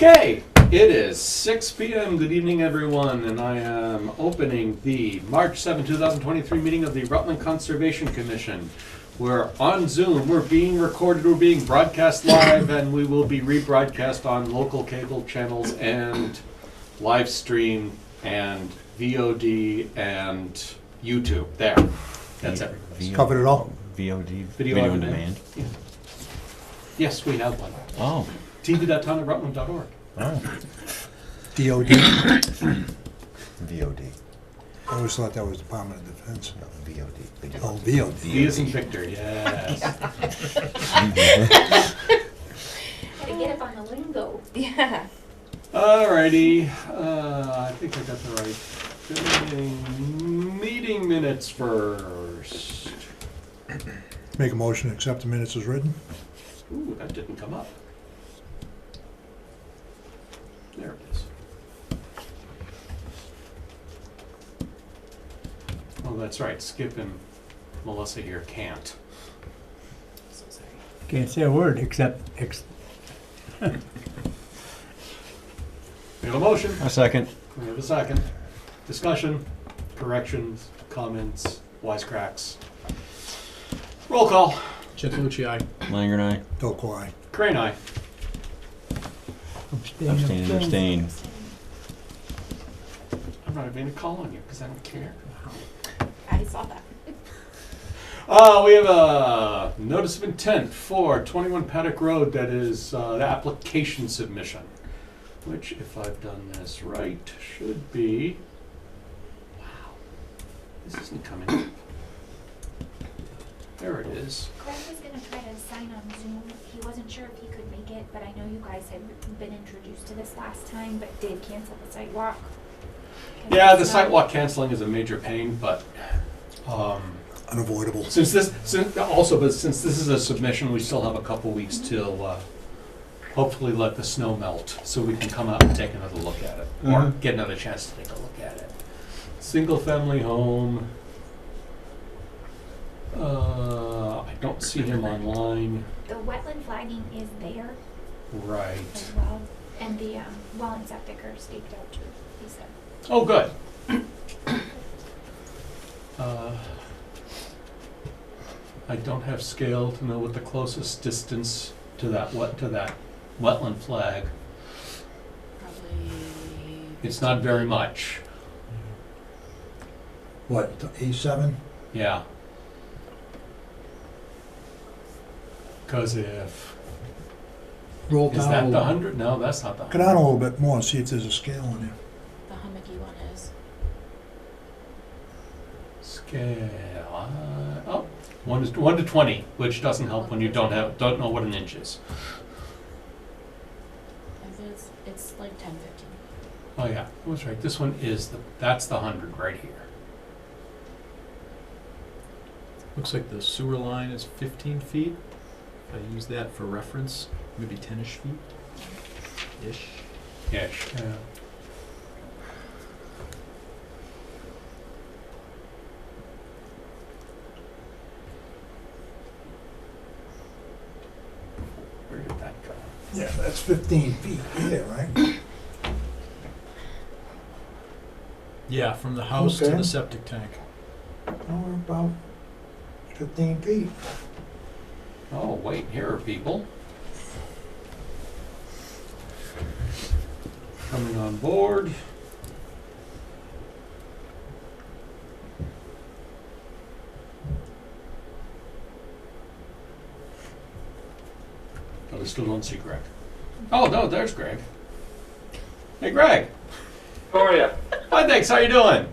Okay, it is 6 p.m. Good evening, everyone, and I am opening the March 7, 2023 meeting of the Rutland Conservation Commission. We're on Zoom, we're being recorded, we're being broadcast live, and we will be rebroadcast on local cable channels and live stream and VOD and YouTube. There, that's it. Covered it all? VOD, Video on demand. Yeah. Yes, we have one. Oh. tv.townofrutland.org. Oh. DOD? VOD. I always thought that was Department of Defense. No, VOD. Oh, VOD. V as in Victor, yes. Had to get up on the lingo. Yeah. Alrighty, I think I got the right meeting minutes first. Make a motion to accept the minutes as written. Ooh, that didn't come up. There it is. Oh, that's right, Skip and Melissa here can't. So sorry. Can't say a word except We have a motion. A second. We have a second. Discussion, corrections, comments, wisecracks. Roll call. Chitlucci, aye. Langer and I. Delco, aye. Crane, aye. Abstain and abstain. I'm not even gonna call on you because I don't care. I saw that. We have a notice of intent for 21 Paddock Road that is the application submission, which, if I've done this right, should be. Wow, this isn't coming up. There it is. Greg was gonna try to sign on Zoom. He wasn't sure if he could make it, but I know you guys had been introduced to this last time, but did cancel the site walk. Yeah, the sidewalk canceling is a major pain, but Unavoidable. since this is a submission, we still have a couple weeks till hopefully let the snow melt so we can come out and take another look at it, or get another chance to take a look at it. Single family home. I don't see him online. The wetland flagging is there Right. as well, and the well and septic are staked out too, he said. Oh, good. I don't have scale to know what the closest distance to that wetland flag. Probably. It's not very much. What, A7? Yeah. Because if Roll is down a that the little. 100? No, that's not the Go 100. down a little bit more and see if there's a scale on there. The hummocky one is. Scale. Oh, 1 to 20, which doesn't help when you don't know what an inch is. It's like 10, 15. Oh yeah, I was right. This one is that's the 100 right here. Looks like the sewer line is 15 feet. If I use that for reference, maybe 10-ish feet. Ish. Ish. Yeah. Where did that go? Yeah, that's 15 feet here, right? Yeah, from the house to Okay. the septic tank. Oh, we're about 15 feet. Oh wait, here are people coming on board. Oh, I still don't see Greg. Oh no, there's Greg. Hey Greg. How are you? Hi, thanks. How you doing?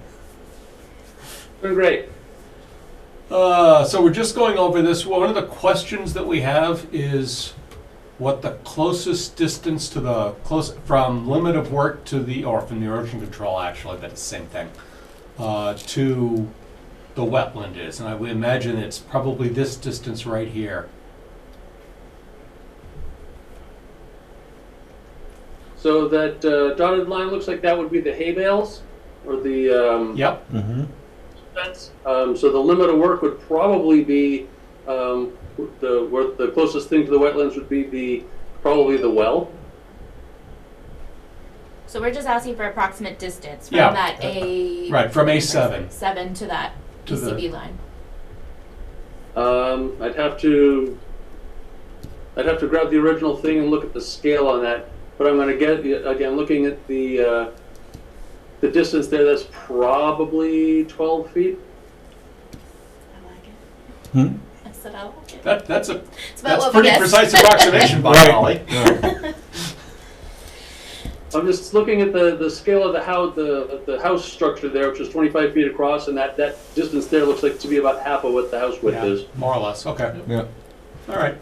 Doing great. So we're just going over this. One of the questions that we have is what the closest distance to the from limit of work to the, or from the erosion control, actually, that's the same thing, to the wetland is. And I would imagine it's probably this distance right here. So that dotted line looks like that would be the hay bales, or the Yep. Mm-hmm. fence. So the limit of work would probably be where the closest thing to the wetlands would be probably the well. So we're just asking for approximate distance from Yeah. that A. Right, from A7. 7 to that To the- ECB line. I'd have to grab the original thing and look at the scale on that. But I'm going to get, again, looking at the distance there, that's probably 12 feet. I like it. Hmm? I said I like it. That's a It's about that's what we pretty guessed. precise approximation, by golly. Yeah. I'm just looking at the scale of the house structure there, which is 25 feet across, and that distance there looks like to be about half of what the house width Yeah, is. more or less. Okay. Yeah. All right.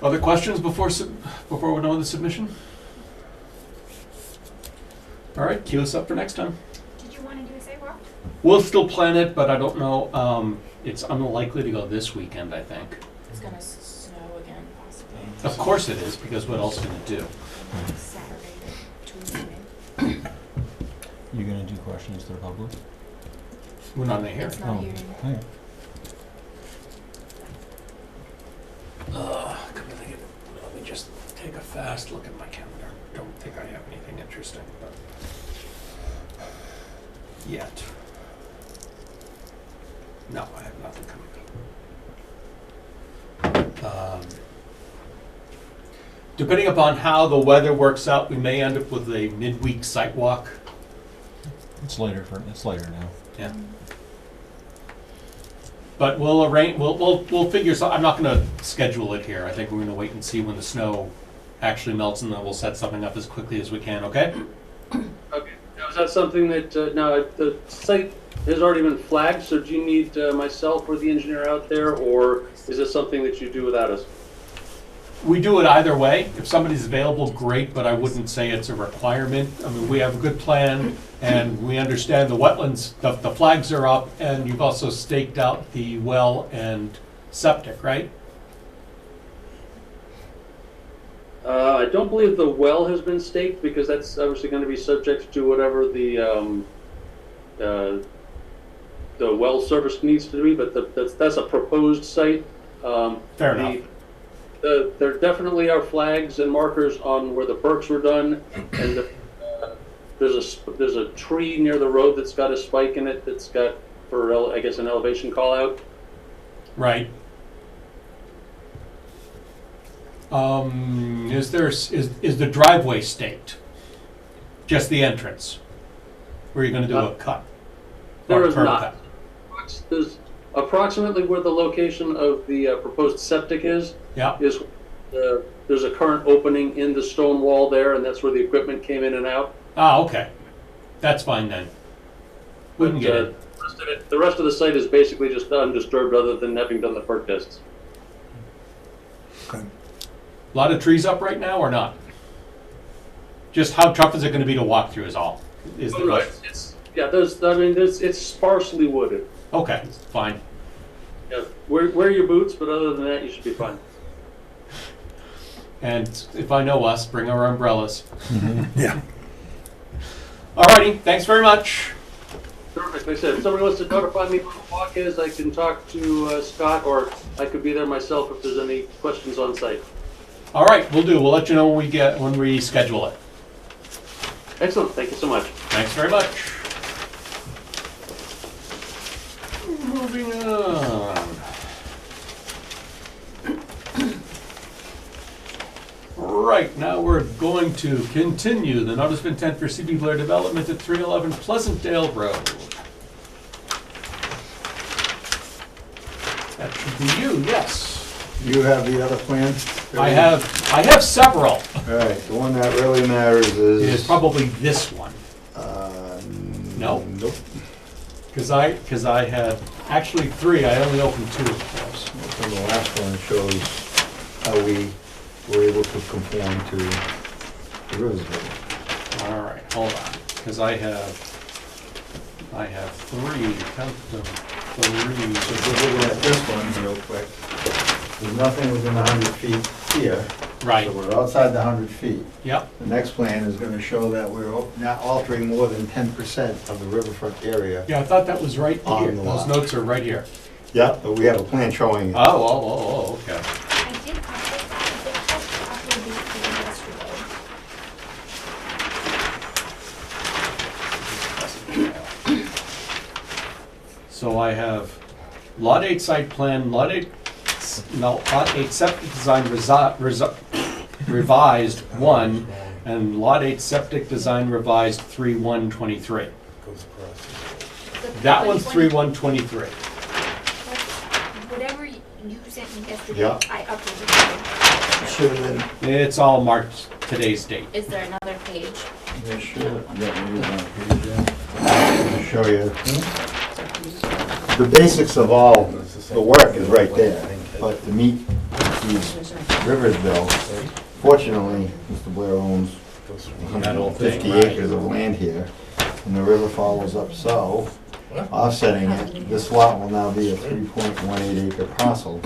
Other questions before we know the submission? All right, cue us up for next time. Did you want to do a sidewalk? We'll still plan it, but I don't know. It's unlikely to go this weekend, I think. It's gonna snow again, possibly. Of course it is, because what else can it do? Saturday to Tuesday. You gonna do questions to the public? We're not in the It's hearing. not here. Hey. Come to think of it, let me just take a fast look at my calendar. Don't think I have anything interesting, but yet. No, I have nothing coming up. Depending upon how the weather works out, we may end up with a midweek site walk. It's later now. Yeah. But we'll arrange. We'll figure. So I'm not going to schedule it here. I think we're going to wait and see when the snow actually melts, and then we'll set something up as quickly as we can. Okay. Okay. Now, is that something that now the site has already been flagged? So do you need myself or the engineer out there, or is this something that you do without us? We do it either way. If somebody's available, great, but I wouldn't say it's a requirement. I mean, we have a good plan, and we understand the wetlands, the flags are up, and you've also staked out the well and septic, right? I don't believe the well has been staked because that's obviously going to be subject to whatever the well service needs to be, but that's a proposed site. Fair enough. There definitely are flags and markers on where the perks were done, and there's a tree near the road that's got a spike in it that's got, for I guess, an elevation call out. Right. Is the driveway staked? Just the entrance? Where you're gonna do a cut? There Or is curb not. cut? There's approximately where the location of the proposed septic is Yeah, there's a current opening in the stone wall there, and that's where the equipment came in and out. okay. That's fine then. We can But, get it. the rest of the site is basically just undisturbed other than having done the perk tests. Okay. A lot of trees up right now or not? Just how tough is it gonna be to walk through is all, is the question. It's sparsely wooded. Okay, fine. Yeah, wear your boots, but other than that, you should be fine. And if I know us, bring our umbrellas. Yeah. Alrighty, thanks very much. Perfect. Like I said, if somebody wants to notify me where the walk is, I can talk to Scott, or I could be there myself if there's any questions on site. Alright, we'll do. We'll let you know when we schedule it. Excellent. Thank you so much. Thanks very much. Moving on. Right, now we're going to continue the notice of intent for CB Blair Development at 311 Pleasantdale Road. That should be you, yes. You have the other plan? I have several. All right, the one that really matters It is is... probably this one. No? Nope. Because I had actually three. I only opened two, of course. So the last one shows how we were able to conform to the Riversville. All right, hold on. Because I have three. Count them. Three. So if we're looking at this one real quick, there's nothing within 100 feet here. Right. So we're outside the 100 feet. Yep. The next plan is going to show that we're not altering more than 10% of the riverfront area. Yeah, I thought that was right On here. the Those lot. notes are right here. Yeah, but we have a plan showing it. Oh, okay. I did update that. I did just upload these to you yesterday. So I have Lot 8 site plan, Lot 8 septic design revised 1, and Lot 8 septic design revised 3/1/23. That one's 3/1/23. Whatever you sent me yesterday, Yeah. I uploaded. Should have been, It's all marked today's date. Is there another page? they should have, yeah, maybe one page there. I'll show you. The basics of all the work is right there, but to meet these Riversville, fortunately, Mr. Blair owns 150 acres of land here, and the river follows up so, offsetting it, this lot will now be a 3.18 acre parcel.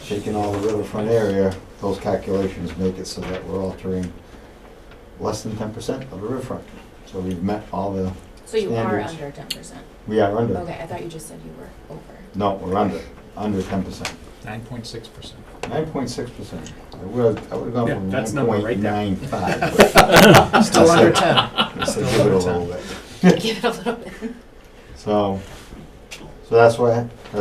Taking all the riverfront area, those calculations make it so that we're altering less than 10% of the riverfront. So we've met all the, So you are Standards. under 10%. we are under. Okay, I thought you just said you were over. No, we're under 10%. 9.6%. 9.6%. I would have gone Yeah, from that's number right there. 9.95. Still under 10. Let's Still give it a under little 10. bit. Give it a little bit. So that's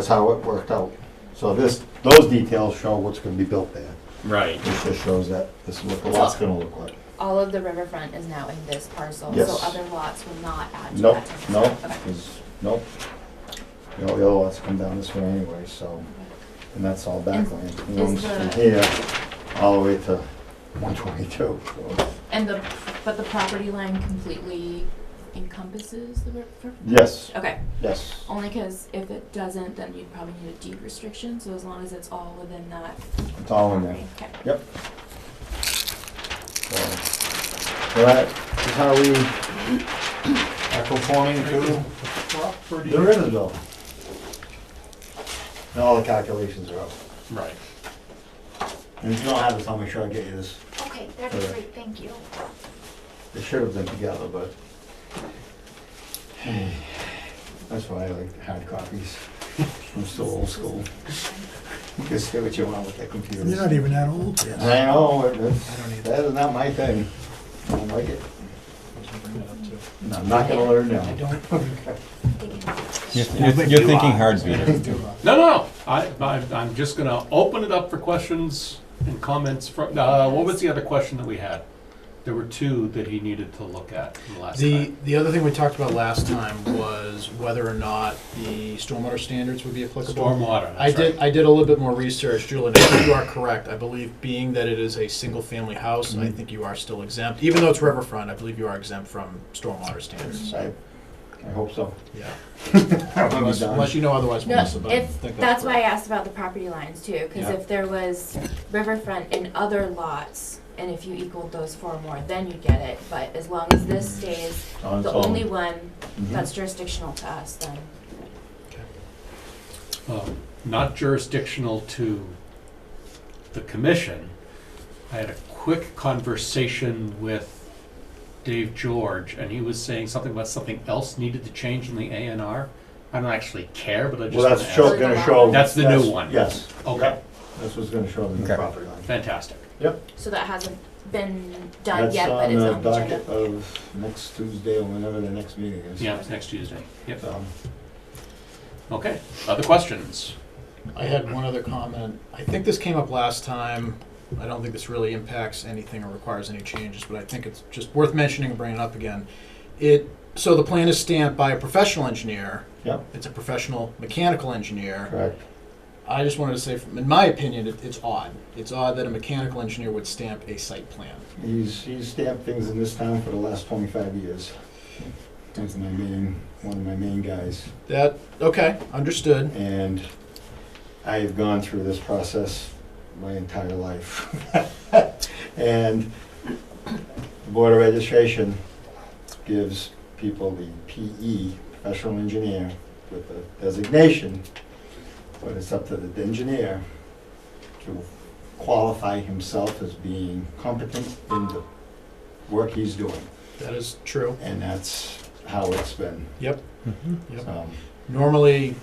how it worked out. So those details show what's gonna be built there. Right. This just shows that this is what the lot's gonna look like. All of the riverfront is now in this parcel, Yes. so other lots will not add to Nope, that 10%. nope, Okay. nope. You know, the other lots come down this way anyway, so, and that's all backland. It runs from here all the way to 122. So, And but the property line completely encompasses the river? yes, Okay, yes. only because if it doesn't, then you'd probably need a deed restriction, so as long as it's all within that It's all in there. property. Okay. So that is how we are conforming to the Riversville. And all the calculations are up. Right. And if you don't have this, I'll make sure I get you this. Okay, that'd be great, thank you. They should have been together, but that's why I like the hard copies. I'm still old school. You can say what you want with that computer. You're not even that old yet. I know, I don't either. that is not my thing. I don't like it. Let's bring that up too. No, I'm not gonna learn now. I don't. You're thinking hard, Peter. No. I'm just gonna open it up for questions and comments from, what was the other question that we had? There were two that he needed to look at from last time. The other thing we talked about last time was whether or not the stormwater standards would be applicable. Stormwater, I that's right. did a little bit more research, Julian. I think you are correct. I believe being that it is a single-family house, I think you are still exempt. Even though it's riverfront, I believe you are exempt from stormwater standards. I hope so. Yeah. Unless Unless you know otherwise, No, Melissa, but I if, think that's why I correct. asked about the property lines too, because Yeah. if there was riverfront in other lots, and if you equaled those four more, then you'd get it, but as long as this stays On the its own. only one Mhm. that's jurisdictional to us, then. Not jurisdictional to the commission. I had a quick conversation with Dave George, and he was saying something about something else needed to change in the A&R. I don't actually care, but I just Well, wanna that's ask. gonna show. That's the new one. Yes. Okay, Yep. That's what's gonna show the new Okay. property line. fantastic. So that hasn't been done yet, but That's it's on on the the docket agenda. of next Tuesday or whenever the next meeting is. Yeah, it's next Tuesday. Yep. So, Okay, other questions? I had one other comment. I think this came up last time. I don't think this really impacts anything or requires any changes, but I think it's just worth mentioning and bringing it up again. So the plan is stamped by a professional engineer. Yep, It's a professional mechanical engineer. correct. I just wanted to say, in my opinion, it's odd. It's odd that a mechanical engineer would stamp a site plan. He's stamped things in this town for the last 25 years. He's one of my main guys. Okay, understood. And I've gone through this process my entire life. And the Board of Registration gives people the PE, professional engineer, with a designation, but it's up to the engineer to qualify himself as being competent in the work he's doing. That is true. And that's how it's been. Yep. Mm-hmm. Normally,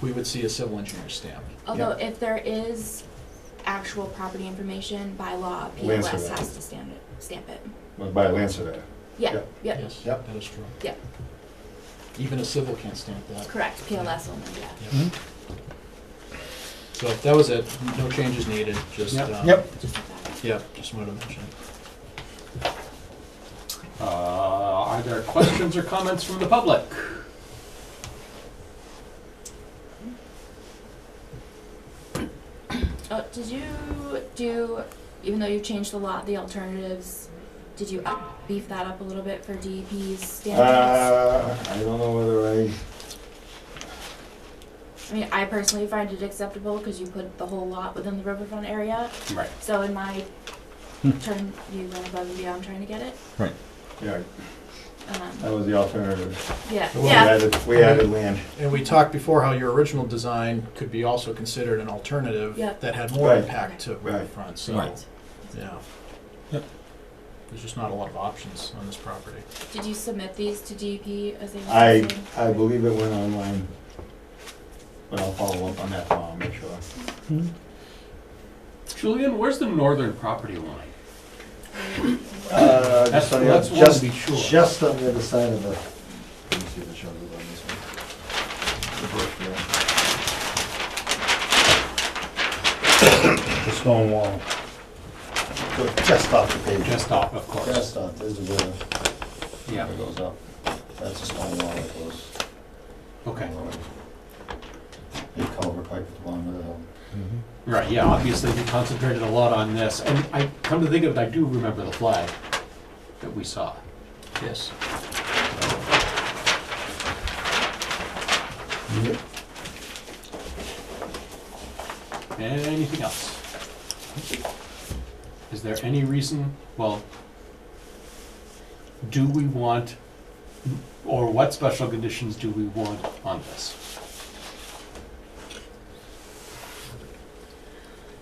we would see a civil engineer stamp. Although if there is actual property information by law, Land PLS surveyor. has to stamp it. By a land surveyor. Yeah, Yep. yep. Yes, Yep. that is true. Even a civil can't stamp that. Correct, PLS only, yeah. Yep. So that was it, no changes needed, just, Yep. Yep. Just like that. yeah, just wanted to mention it. Are there questions or comments from the public? Oh, did you do, even though you changed the lot, the alternatives, did you beef that up a little bit for DEP's standards? I don't know whether I mean, I personally find it acceptable because you put the whole lot within the riverfront area. Right. So in my turn, you went above and beyond trying to get it. yeah, that Um, was the alternative. yeah, Well, yeah, We added land. And we talked before how your original design could be also considered an alternative Yeah. that had more Right. impact to Right. riverfront, so, Right. yeah. Yep. There's just not a lot of options on this property. Did you submit these to DEP as they were? I believe it went online, but I'll follow up on that tomorrow, make sure. Julian, where's the northern property line? Just on the, That's one just, to be sure. just on the other side of the, let me see if it shows it on this one. The bush there. The stone wall. So just off the page. Just off, of course. Just off, there's a river. Yeah, It goes up. That's a stone wall that goes. okay. Big culvert pipe at the bottom of the hill. Right, yeah, obviously we concentrated a lot on this, and I, come to think of it, I do remember the flag that we saw. Yes. Anything else? Is there any reason, well, do we want, or what special conditions do we want on this?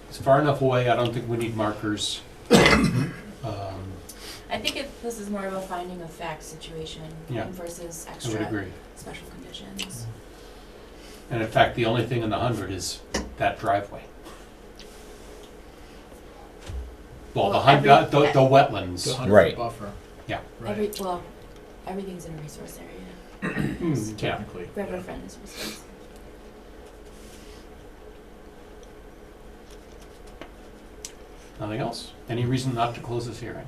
It's far enough away, I don't think we need markers. I think this is more of a finding of fact situation Yeah. versus I would extra agree. special conditions. And in fact, the only thing in the 100 is that driveway. Well, the Well, hun- the every- wetlands. The 100-foot Right. buffer. Yeah. Right. Everything's in a resource area. Yeah. Technically. Riverfront is resource. Nothing else? Any reason not to close this hearing?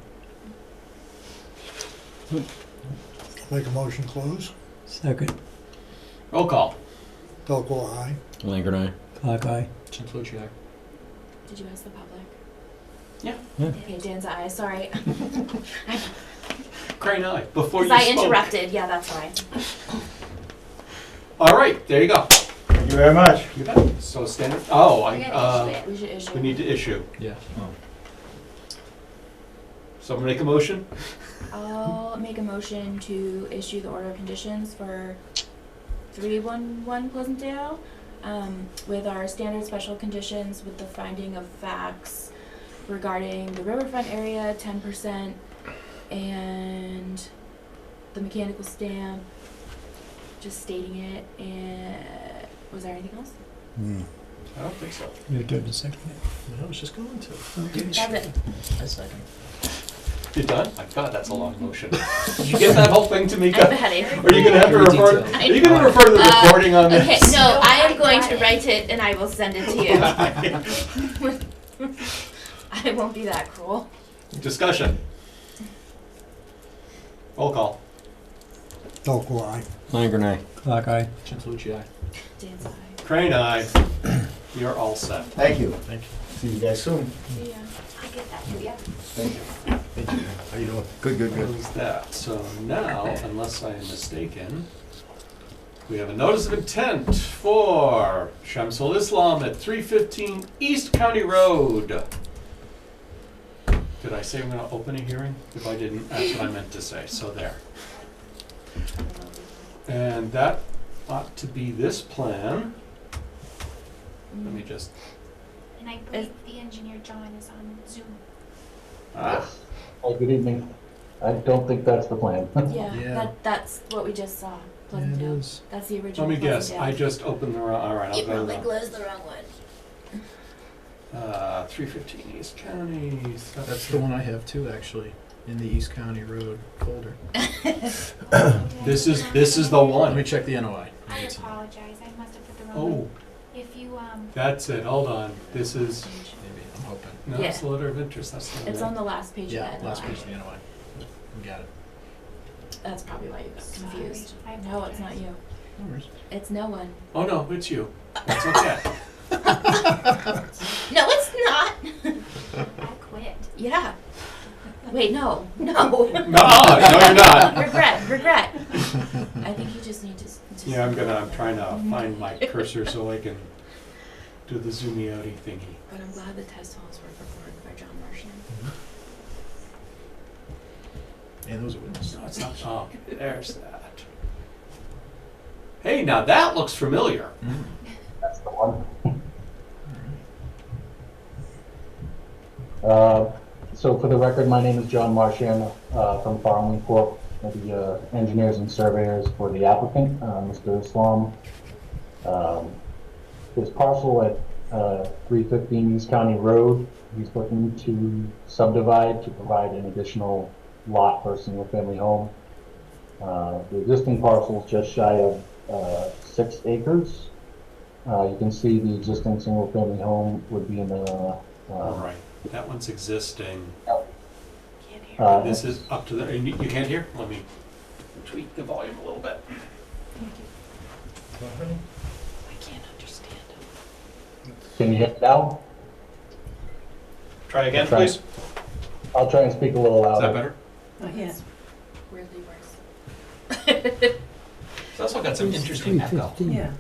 Make a motion close. Second, Roll call. Delco, aye. Langer and clock eye. Chintlucci. Did you ask the public? Yeah. Okay, Dan's eye, sorry. Crane, aye. Before you Because I spoke. interrupted, yeah, that's why. All right, there you go. Thank you very much. You bet. So standard, oh, We gotta issue it, we should issue. we need to issue. Yeah. Someone make a motion? I'll make a motion to issue the order of conditions for 311 Pleasantdale, with our standard special conditions with the finding of facts regarding the riverfront area, 10%, and the mechanical stamp, just stating it, and was there anything else? I don't think so. You did the second. I was just going to. That's it. A second. You done? My God, that's a long motion. Did you get that whole thing, I have a Tamika? headache. Are you gonna have to Very refer, detailed. are you gonna refer to the recording on this? Okay, no, I am going to write it and I will send it to you. I won't be that cruel. Discussion. Roll call. Delco, aye. Langer and Clock eye. Chintlucci. Dan's eye. Crane, aye. You're all set. Thank you. Thank you. See you guys soon. See ya. I'll get that to you. Thank you. How you doing? Good, good, good. Close that. So now, unless I am mistaken, we have a notice of intent for Shamsul Islam at 315 East County Road. Did I say I'm gonna open a hearing? If I didn't, that's what I meant to say, so there. And that ought to be this plan. Let me just, And I believe the engineer John is on Zoom. Oh, good evening. I don't think that's the plan. Yeah, Yeah. that's what we just saw. Yeah, it Pleasantdale. is. That's the original. let me guess, Pleasantdale. I just opened the wrong, all right, I'll You go probably to closed the wrong one. 315 East County. That's the one I have too, actually. in the East County Road folder. This is the Let me one. check the NOI. I apologize, I must have put the wrong Oh, one. If you, that's it, hold on. This is, Maybe, I'm hoping. no, it's the Yeah. letter of interest, that's the It's one. on the last page Yeah, of that. last page of the NOI. We got it. That's probably why you got confused. Sorry, I No, it's not apologize. you. No worries. It's no one. Oh, no, it's you. That's okay. No, it's not. I quit. Yeah. Wait, no. No. No, you're not. Regret. I think you just need to. Yeah, I'm trying to find my cursor so I can do the zoomy outy thingy. But I'm glad the testimonials were recorded by John Martian. And those are witnesses. No, it's not. Oh, there's that. Hey, now that looks familiar. That's the one. So for the record, my name is John Marchand from Farming Corp. The engineers and surveyors for the applicant, Mr. Islam. His parcel at 315 East County Road, he's looking to subdivide to provide an additional lot for a single-family home. The existing parcel is just shy of 6 acres. You can see the existing single-family home would be in the All right, that one's existing. Can't hear. This is up to the, and you can't hear? Let me tweak the volume a little bit. I can't understand. Can you hear it now? Try again, Try. please. Is I'll try and speak a little louder. that better? Yes. Weirdly worse. It's also got some interesting echo. Yeah.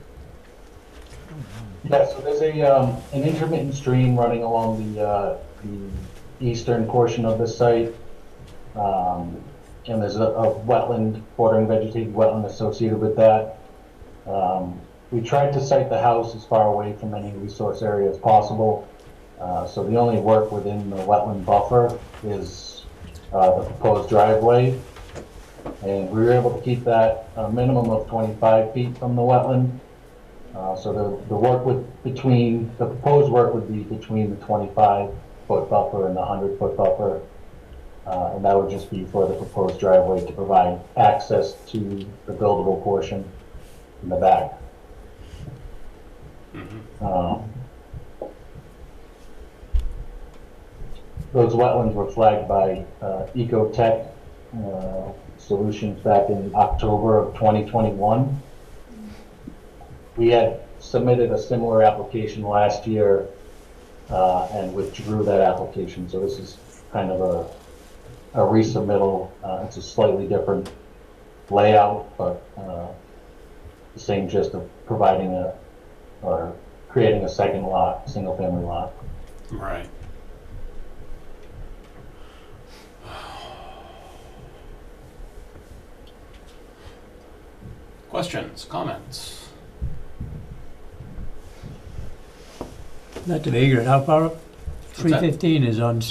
Yeah, so there's an intermittent stream running along the eastern portion of the site. And there's a wetland, bordering vegetated wetland associated with that. We tried to site the house as far away from any resource area as possible. So the only work within the wetland buffer is the proposed driveway. And we were able to keep that a minimum of 25 feet from the wetland. So the work the proposed work would be between the 25-foot buffer and the 100-foot buffer. And that would just be for the proposed driveway to provide access to the buildable portion in the back. Those wetlands were flagged by Ecotech Solutions back in October of 2021. We had submitted a similar application last year and withdrew that application. So this is kind of a resubmittal. It's a slightly different layout, but the same gist of providing or creating a second lot, single family lot. Right. Questions, comments? Not to be ignorant, how far up? that? 315 is on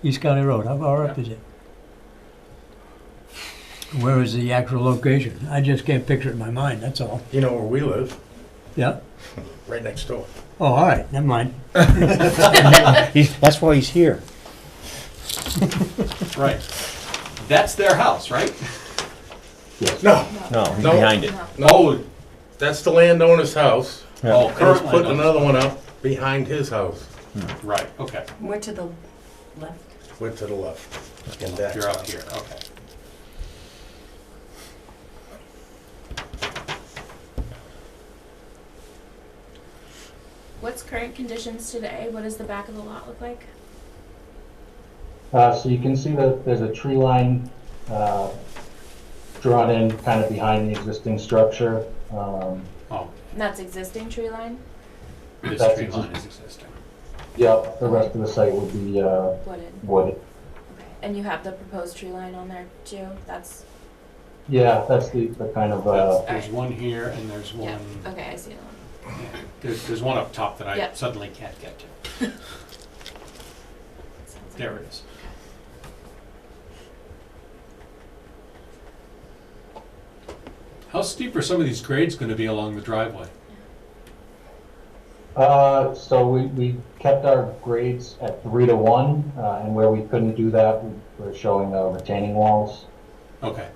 East County Road. How far up Yeah. is it? Where is the actual location? I just can't picture it in my mind, that's all. You know where we live, Yeah? right next door. Oh, all right, never mind. That's why he's here. Right. That's their house, right? No, No, he's No. behind it. no, Oh, that's the landowner's house. oh, And he's currently. putting another one up behind his house. Right, okay. More to the left. Went to the left. And that's You're up here, okay. What's current conditions today? What does the back of the lot look like? So you can see that there's a tree line drawn in kind of behind the existing structure. Oh, And that's existing tree line, this That's tree line is existing. Yep, the rest of the site would be wooded. wooded. Okay. And you have the proposed tree line on there too? That's, Yeah, that's the kind of, There's one here and there's yeah, one, okay, I see the one. yeah. There's one up top that I Yep. suddenly can't get to. Sounds like There it is. How steep are some of these grades gonna be along the driveway? So we kept our grades at 3-to-1, and where we couldn't do that, we're showing retaining walls. Okay.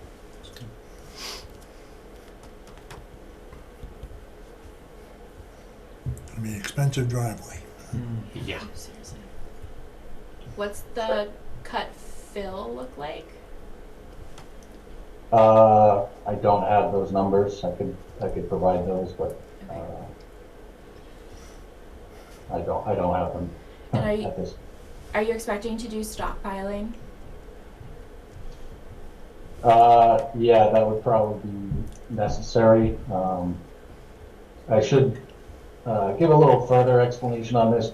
It'll be an expensive driveway. Yeah. Seriously. What's the cut fill look like? I don't have those numbers. I could provide those, but Okay. I don't have them And at this. Are you expecting to do stockpiling? Yeah, that would probably be necessary. I should give a little further explanation on this.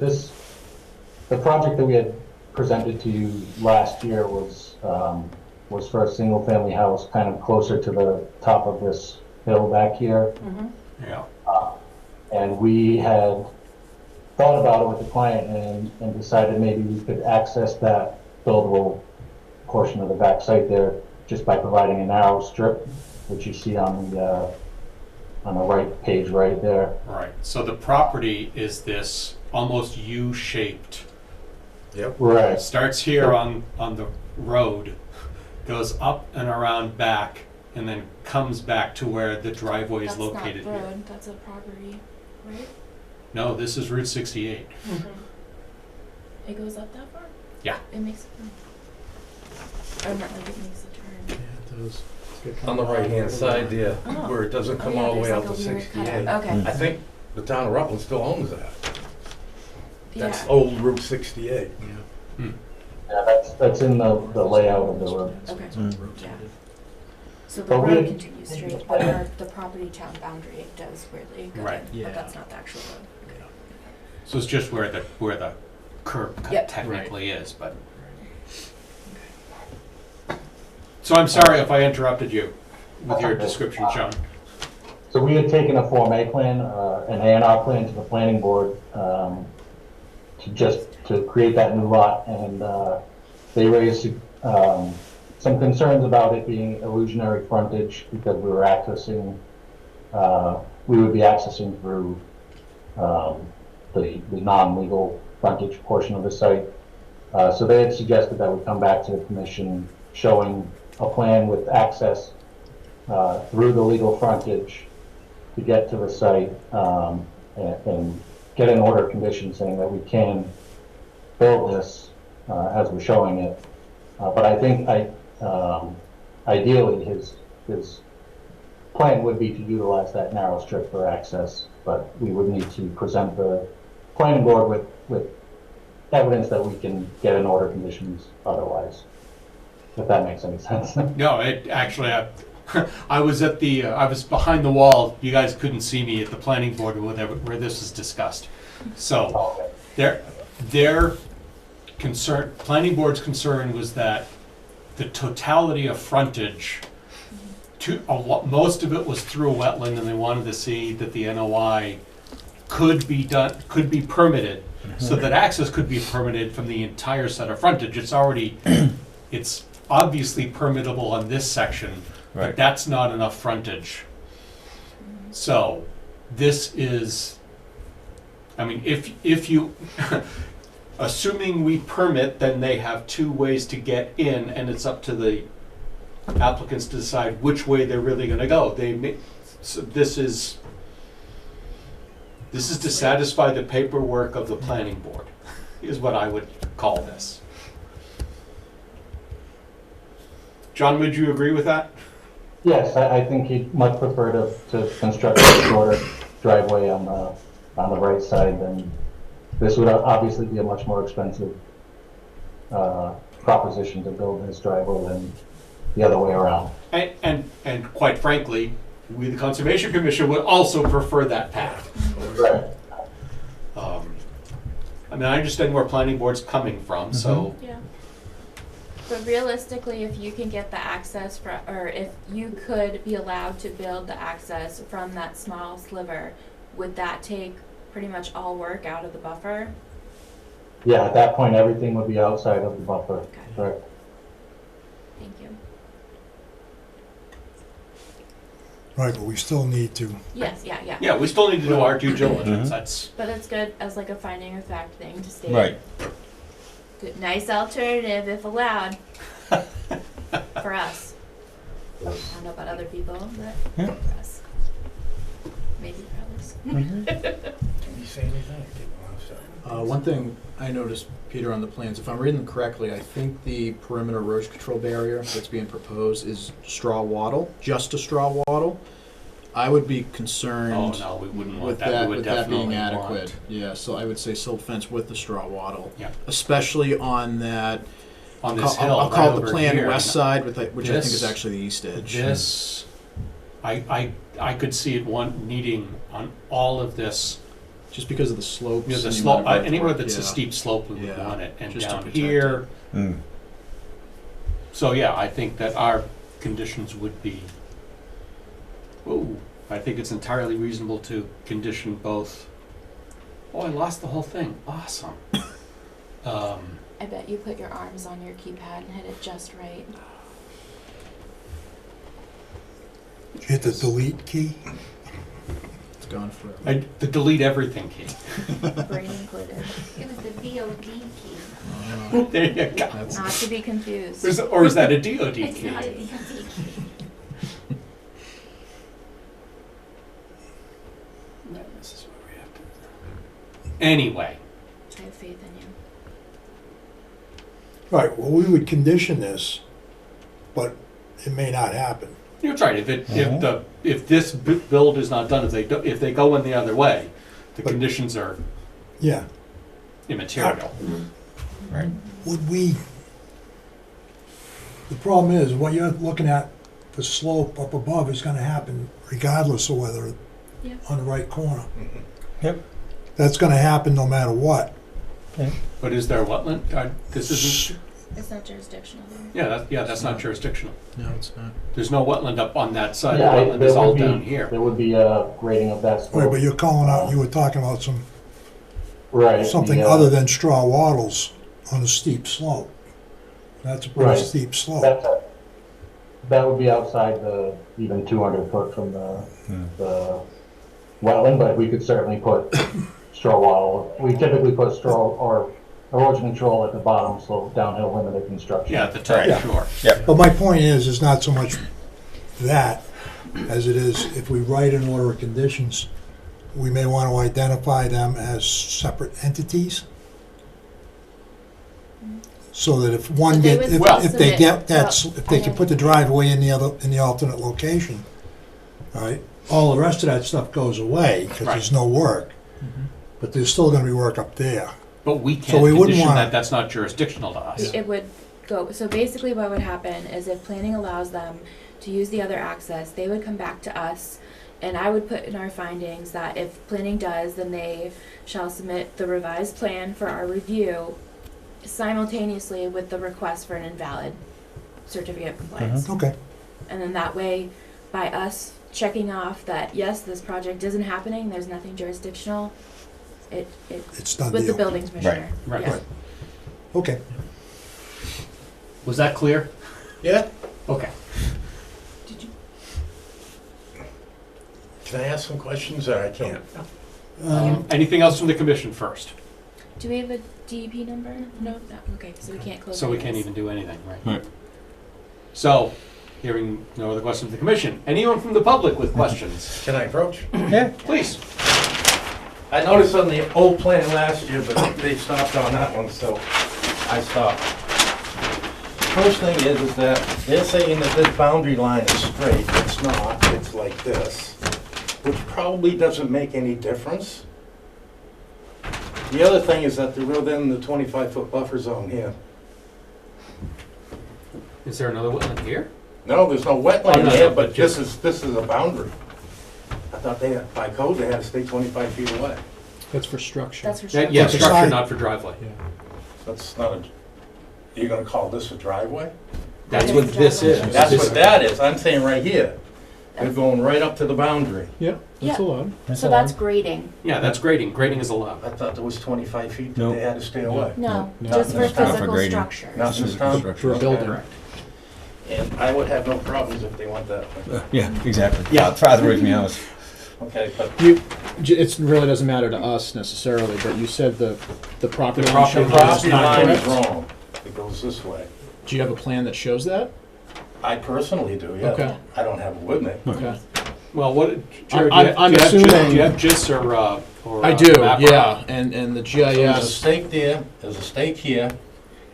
The project that we had presented to you last year was for a single-family house, kind of closer to the top of this hill back here. Yeah. And we had thought about it with the client and decided maybe we could access that buildable portion of the back site there just by providing a narrow strip, which you see on the right page right there. Right. So the property is this almost U-shaped. Yep. Right. Starts here on the road, goes up and around back, and then comes back to where the driveway is located That's not here. road, that's a property, right? No, this is Route 68. It goes up that far? Yeah. It makes, or not like it makes a turn. Yeah, it does. On the right-hand side there, Oh. where it doesn't come Oh, yeah, all the way there's out like to a weird 68. cutout. Okay. I think the town of Rutland still owns that. That's Yeah. old Route 68. Yeah, that's in the layout of the road. Okay. Mm. Yeah. So the But we road had- continues straight, but the property town boundary does weirdly go Right. in, Yeah. but that's not the actual road. Okay. So it's just where the curb cut Yep. technically is, but. So I'm sorry if I interrupted you with your description, John. So we had taken a Form A plan, an A&R plan to the planning board, to create that new lot, and they raised some concerns about it being illusionary frontage because we were accessing, we would be accessing through the non-legal frontage portion of the site. So they had suggested that we come back to the commission showing a plan with access through the legal frontage to get to the site, and get an order of conditions saying that we can build this as we're showing it. But I think ideally his plan would be to utilize that narrow strip for access, but we would need to present the planning board with evidence that we can get an order of conditions otherwise, if that makes any sense. No, it actually, I was at the, I was behind the wall. You guys couldn't see me at the planning board where this was discussed. So Okay. their concern, planning board's concern was that the totality of frontage, most of it was through a wetland, and they wanted to see that the NOI could be permitted, so that access could be permitted from the entire set of frontage. It's already, it's obviously permittable on this section, but Right. that's not enough frontage. So this is, I mean, if you, assuming we permit, then they have two ways to get in, and it's up to the applicants to decide which way they're really gonna go. So this is to satisfy the paperwork of the planning board, is what I would call this. John, would you agree with that? Yes, I think he'd much prefer to construct a shorter driveway on the right side than, this would obviously be a much more expensive proposition to build this driveway than the other way around. And quite frankly, we, the Conservation Commission, would also prefer that path. Right. I mean, I understand where planning board's coming from, so, Yeah. But realistically, if you can get the access or if you could be allowed to build the access from that small sliver, would that take pretty much all work out of the buffer? Yeah, at that point, everything would be outside of the buffer. Okay. Correct. Thank you. Right, but we still need to, Yes, yeah. Yeah, we still need to do our due diligence, that's, But it's good as like a finding of fact thing to state. Right. Good, nice alternative if allowed. For us. I don't know about other people, but Yeah. for us. Maybe for others. Can you say anything? One thing I noticed, Peter, on the plans, if I'm reading them correctly, I think the perimeter erosion control barrier that's being proposed is straw wattle, just a straw wattle. I would be concerned oh no, we wouldn't want with that, we would with that definitely being want. adequate. Yeah, so I would say silt fence with the straw wattle. Yeah. Especially on that, On I'll this call, hill, I'll call right it the over plan here. west side, which I think is This- actually the east edge. This, I could see it needing on all of this, Just because of the slopes. you know, the and slope, amount of anywhere earthwork, that's a yeah. steep slope, we would Yeah, want it, and just to down protect here. Mm. So yeah, I think that our conditions would be, ooh, I think it's entirely reasonable to condition both. Oh, I lost the whole thing, awesome. I bet you put your arms on your keypad and hit it just right. hit the delete key. It's gone forever. The delete everything key. Brain included. It was the VOD key. There you go. That's- Not to be confused. Or is that a DOD It's key? not a VOD key. This is where we have to. Anyway, I have faith in you. Right, well, we would condition this, but it may not happen. you're right. If this build is not done, if they go in the other way, the But- conditions are Yeah, immaterial. Right. would we, the problem is, what you're looking at, the slope up above is gonna happen regardless of whether Yeah. on the right corner. Yep. That's gonna happen no matter what. But is there a wetland? This isn't. It's not jurisdictional. That's not jurisdictional. No, it's not. There's no wetland up on that side. Yeah, The wetland there is all would be- down here. There would be a grading of that Right, slope. but you're calling out, you were talking about Right. something the, other than straw wattles on a steep slope. That's a pretty Right. steep slope. That would be outside the, even 200 foot from the wetland, but we could certainly put straw wattle. We typically put straw or erosion control at the bottom, so downhill limited construction. Yeah, at the top, Yeah. sure. But my point is not so much that as it is if we write an order of conditions, we may want to identify them as separate entities. So that if one But they get, would if they submit- get that, if they I can know. put the driveway in the alternate location, all right? All the rest of that stuff goes away because Right. there's no work. But there's still gonna be work up there. But we So can't we wouldn't condition wanna- that. That's not jurisdictional to us. It would go, so basically what would happen is if planning allows them to use the other access, they would come back to us, and I would put in our findings that if planning does, then they shall submit the revised plan for our review simultaneously with the request for an invalid certificate of compliance. Okay, And then that way, by us checking off that, yes, this project isn't happening, there's nothing jurisdictional, it's it's done with the deal. building commissioner. Right. Yeah. Right. Okay. Was that clear? Yeah? Okay. Can I ask some questions or I can't? Anything else from the commission first? Do we have a DEP number? No, okay, so we can't close. So we our can't eyes. even do anything, right? Right. So, hearing no other questions from the commission, anyone from the public with questions? Can I approach? Yeah. Please. I noticed on the old plan last year, but they stopped on that one, so I stopped. First thing is that they're saying that this boundary line is straight. It's not, it's like this, which probably doesn't make any difference. The other thing is that they're within the 25-foot buffer zone here. Is there another wetland here? No, there's no Oh, wetland no, there, no, but but this is a boundary. I thought they had, by code, they had to stay 25 feet away. That's for structure. That's for Yeah, sure. yeah, That's a structure, side. not for driveway. That's not a, you're gonna call this a driveway? That's That what is this driveway. is. That's This- what that is, I'm saying right here. They're going right up to the boundary. Yeah, that's Yeah. allowed. So that's grading. Yeah, that's grading. Grading is allowed. I thought there was 25 feet that Nope. they had to stay away. No, No, just for that's not for physical grading. structure. Not this town? For a building. Correct. And I would have no problems if they went that way. Yeah, exactly. Yeah. Farther away from your house. Okay, but It really doesn't matter to us necessarily, but you said the property line property shows the line it's property not line is correct. wrong. It goes this way. Do you have a plan that shows that? I personally do, yeah. Okay. I don't have it with me. Okay. Well, what, Jared, do you have- I'm do you have assuming- GIS do you have GIS or I do, map? yeah, and the So there's a GIS, stake there, there's a stake here,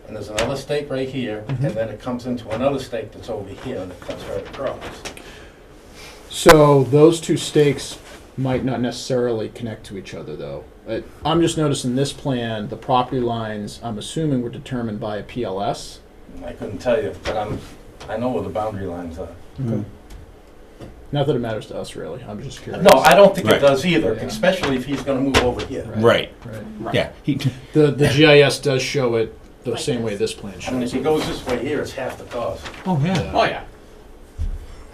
and there's another stake right here, and then it comes into another stake that's over here, and it cuts right across. so those two stakes might not necessarily connect to each other, though. I'm just noticing this plan, the property lines, I'm assuming were determined by a PLS. I couldn't tell you, but I know where the boundary lines are. Not that it matters to us, really, I'm just curious. No, I don't think it Right. does either, Yeah. especially if he's gonna move over here. Right. Right. Right. Yeah. The GIS does show it the same way this plan I mean, if shows he it. goes this way here, it's half the cost. Oh, yeah. Oh, yeah,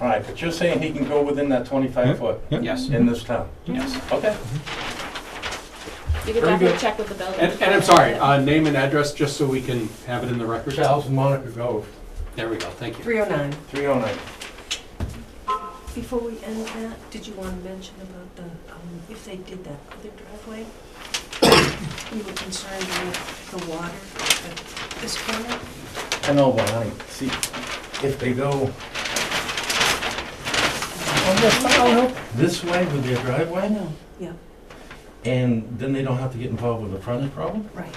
All right, but you're saying he can go within that 25 foot Yep. yes. in this town? Yes. Okay. You could Very definitely good. check with the building. And I'm sorry, name and address, just so we can have it in the record. Charles and Monica Grove, There we go, thank you. 309. 309. Before we end that, did you want to mention about the, if they did that other driveway? You were concerned with the water at this corner? I know, but see, if they go this way with their I driveway, know, yeah, and then they don't have to get involved with the frontage problem, right.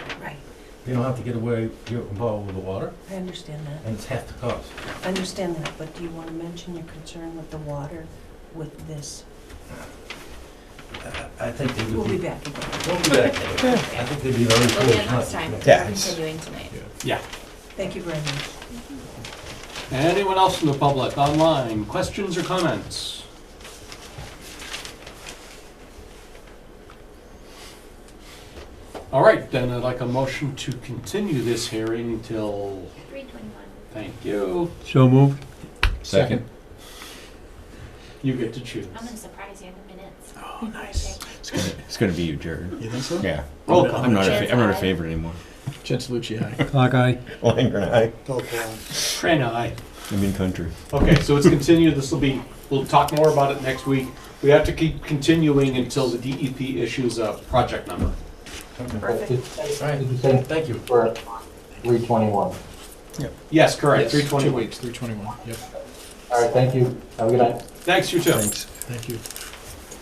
they don't have to get involved with the water, I understand that. and it's half the cost. I understand that, but do you want to mention your concern with the water with this? I think they We'll would be be. back again. We'll be back. I think they'd be very We'll foolish get not next to. time, Yeah, we're it's- continuing tonight. Yeah. Thank you very much. Anyone else from the public online, questions or comments? All right, then I'd like a motion to continue this hearing till, 321. thank you, So moved. Second. you get to choose. I'm gonna surprise you in the minutes. Oh, nice. It's gonna be you, Jared. You think so? Yeah. Roll call. I'm not Jared's I'm not a aye. favorite anymore. Gentilucci, aye. Clock eye. Langer and I. Fran, aye. I'm in country. Okay, so it's continued, this will be, we'll talk more about it next week. We have to keep continuing until the DEP issues a project number. Perfect. All right, Did you say thank you. for 321? Yes, correct, Yes, 320. 2 weeks, 321, yep. All right, thank you. Have a good night. Thanks, you too. Thanks. Thank you.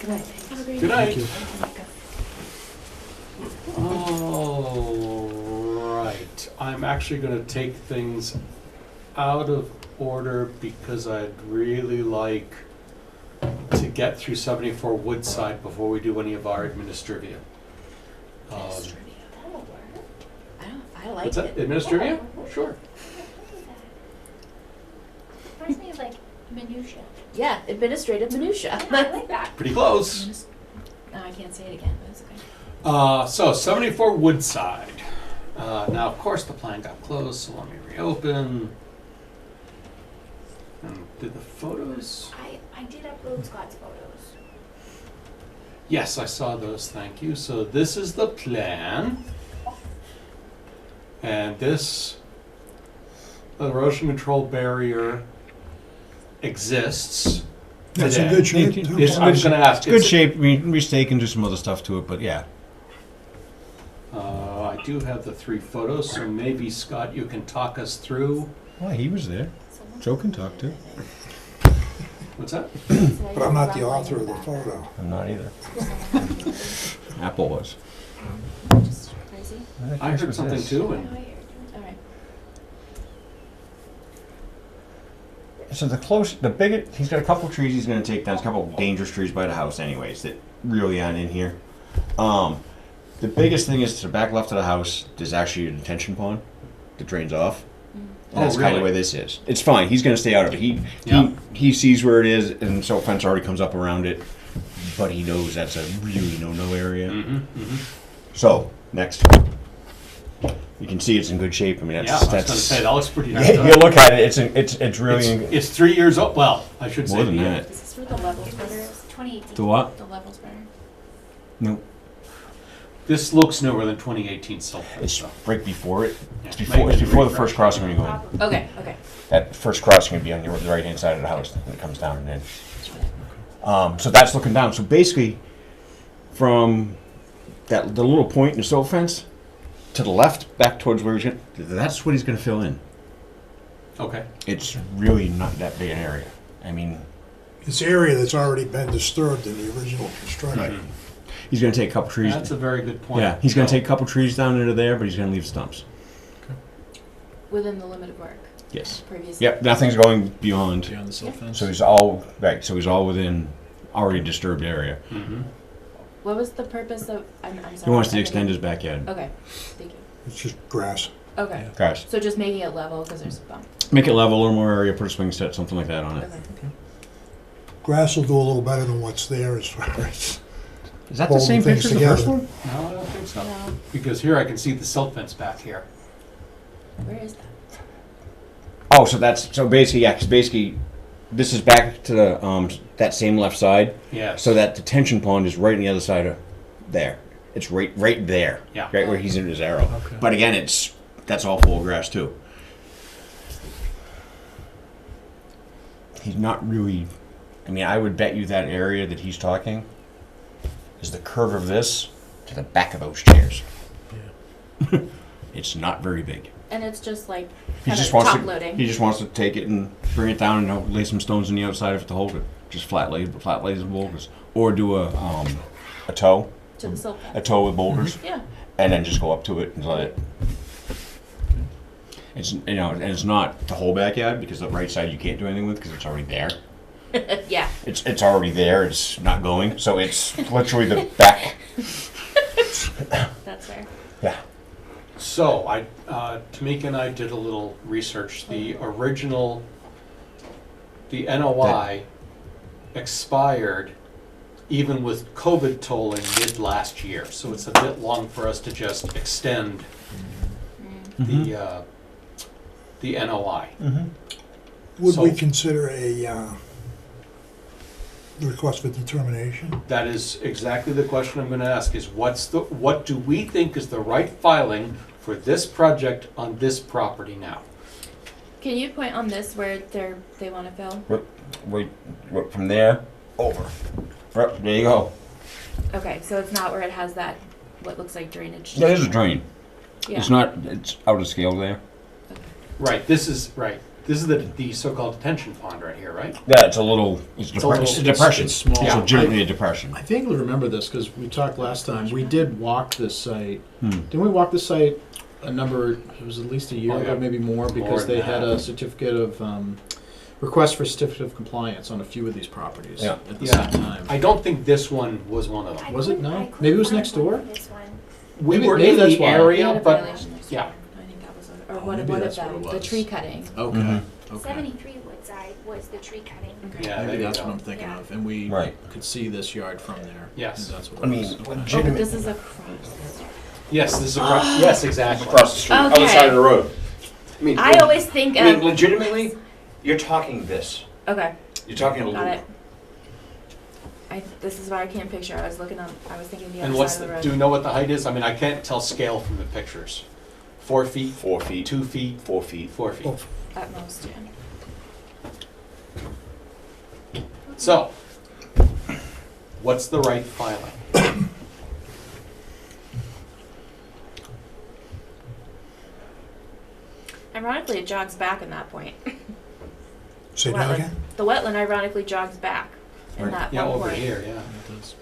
Good night. Have a great Good night. All right, I'm actually gonna take things out of order because I'd really like to get through 74 Woodside before we do any of our administrivia. That'll work. I like What's that, it. administrivia? Sure. Reminds me of like minutia. Yeah, administrative minutia. Yeah, I like that. Pretty close. No, I can't say it again, but it's okay. So 74 Woodside. Now, of course, the plan got closed, so let me reopen. And did the photos? I did upload Scott's photos. Yes, I saw those, thank you. So this is the plan. And this erosion control barrier exists That's in today. good shape. It's- too. It's, I was gonna ask. It's good shape. We stake and do some other stuff to it, but yeah. I do have the 3 photos, so maybe Scott, you can talk us through. Well, he was there. Joe can talk too. What's that? But I'm not the author of the photo. I'm not either. Apple was. Just crazy. I heard something too, and All right. So the bigger, he's got a couple trees he's gonna take down, a couple dangerous trees by the house anyways, that really aren't in here. The biggest thing is to the back left of the house, there's actually a detention pond that drains off. And that's kind really? of where this is. It's fine, he's gonna stay out of it. Yeah. He sees where it is, and so a fence already comes up around it, but he knows that's a really no-no area. So, next. You can see it's in good shape, I mean, yeah, I was gonna say, that looks pretty nice. Yeah, you look at it, it's really, It's 3 years old, well, I should say. more than yeah. that. Is this where the levels It better? was 2018. The what? The levels better? Nope. This looks newer than 2018 so far. It's so. right before it. Yeah, It's might before need to the refresh. first crossing when you go in. Okay, okay. That first crossing would be on the right-hand side of the house, and it comes down and then. So that's looking down. So basically, from the little point in the silt fence to the left, back towards where he's that's what he's going to fill in. Okay. It's really not that big an area. I mean, It's area that's already been disturbed in the original construction. he's going to take a couple trees. That's a very good point. Yeah, he's going to So- take a couple trees down into there, but he's going to leave stumps. Within the limit of work Yes. previously. Yep. Nothing's going beyond. Beyond the silt fence. So he's all right. So he's all within already disturbed area. Mhm. What was the purpose of? I'm sorry. He wants to I extend his didn't- backyard. Okay, thank you. It's just grass. Okay, Guys, so just making it level because there's a bump. make it level, a little more area, put a swing set, something like that on it. Okay. Grass will do a little better than what's there as far as, Is that the Holding same things picture as the first together. one? No, I don't think so. No, Because here I can see the silt fence back here. where is that? Oh, so basically, yeah, 'cause basically, this is back to the that same left side. Yes. So that detention pond is right on the other side of there. It's right there. Yeah. Right where he's in his arrow. Okay. But again, that's all full of grass too. He's not really. I mean, I would bet you that area that he's talking is the curve of this to the back of those chairs. Yeah. It's not very big. And it's just like He kind just of wants top to. loading. He just wants to take it and bring it down and lay some stones on the outside of it to hold it. Just flat lays and boulders, or do a toe, to the silt a fence. toe with boulders, Yeah. and then just go up to it and let it. It's and it's not the whole backyard because the right side you can't do anything with because it's already there. Yeah. It's already there. It's not going. So it's literally the back. That's fair. Yeah. So Tamika and I did a little research. The original, the NOI expired even with COVID tolling mid last year. So it's a bit long for us to just extend the NOI. would we So- consider a request for determination? That is exactly the question I'm going to ask, is what do we think is the right filing for this project on this property now? Can you point on this where they want to fill? Wait, from there over. Right, there you go. Okay, so it's not where it has that what looks like drainage. That is a drain. Yeah. It's not. It's out of scale there. Right, this is the so-called detention pond right here, right? Yeah, it's a little. It's a little- a depression. it's small. It's Yeah. legitimately a depression. I vaguely remember this because we talked last time. We did walk this site. Hmm. Didn't we walk this site a number? It was at least a year Oh, ago, yeah. maybe more, because than they had that. a certificate of request for certificate of compliance on a few of these properties Yeah. at the Yeah. same time. I don't think this one was one of them. Was it? No? I couldn't Maybe it was find next door? one for this one. We Maybe- were maybe in that's the why. They had area, a but violation next yeah. door. I think that was it. Or Oh, what maybe of that's them? what it The was. tree cutting. Okay. Mhm. Okay. 73 Woodside was the tree cutting. Okay. Yeah, there Maybe you that's go. what I'm thinking Yeah. of, and we Right. could see this yard from there. Yes. That's what I it mean, was. Okay. Oh, but legitimate. this is across. Yes, this is yes, exactly. Across the street, other Okay. side of the road. I mean, I always think I mean, of. legitimately, you're talking this. Okay, You're talking a got little. it. This is why I can't picture. I was looking up. I was thinking the And other what's side of the road. do you know what the height is? I mean, I can't tell scale from the pictures. 4 feet, 4 feet, 2 feet, 4 feet. 4 feet. Oh. At most, yeah. So, what's the right filing? Ironically, it jogs back in that point. Say Wetland. that again? The wetland ironically jogs back in Right. that Yeah, one over point. here, yeah. It does.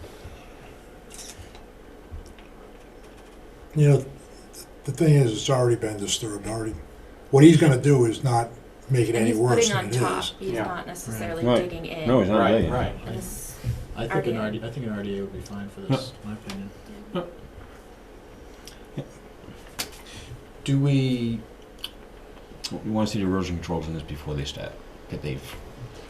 You know, the thing is, it's already been disturbed, what he's gonna do is not make it And any he's worse putting than on it top. is. He's Yeah. not necessarily Right. digging in. No, he's not Right, digging. right. And this- I think an RDA. I think an RDA would be fine for this, in my opinion. Do we? We want to see the erosion controls in this before they start. That they've,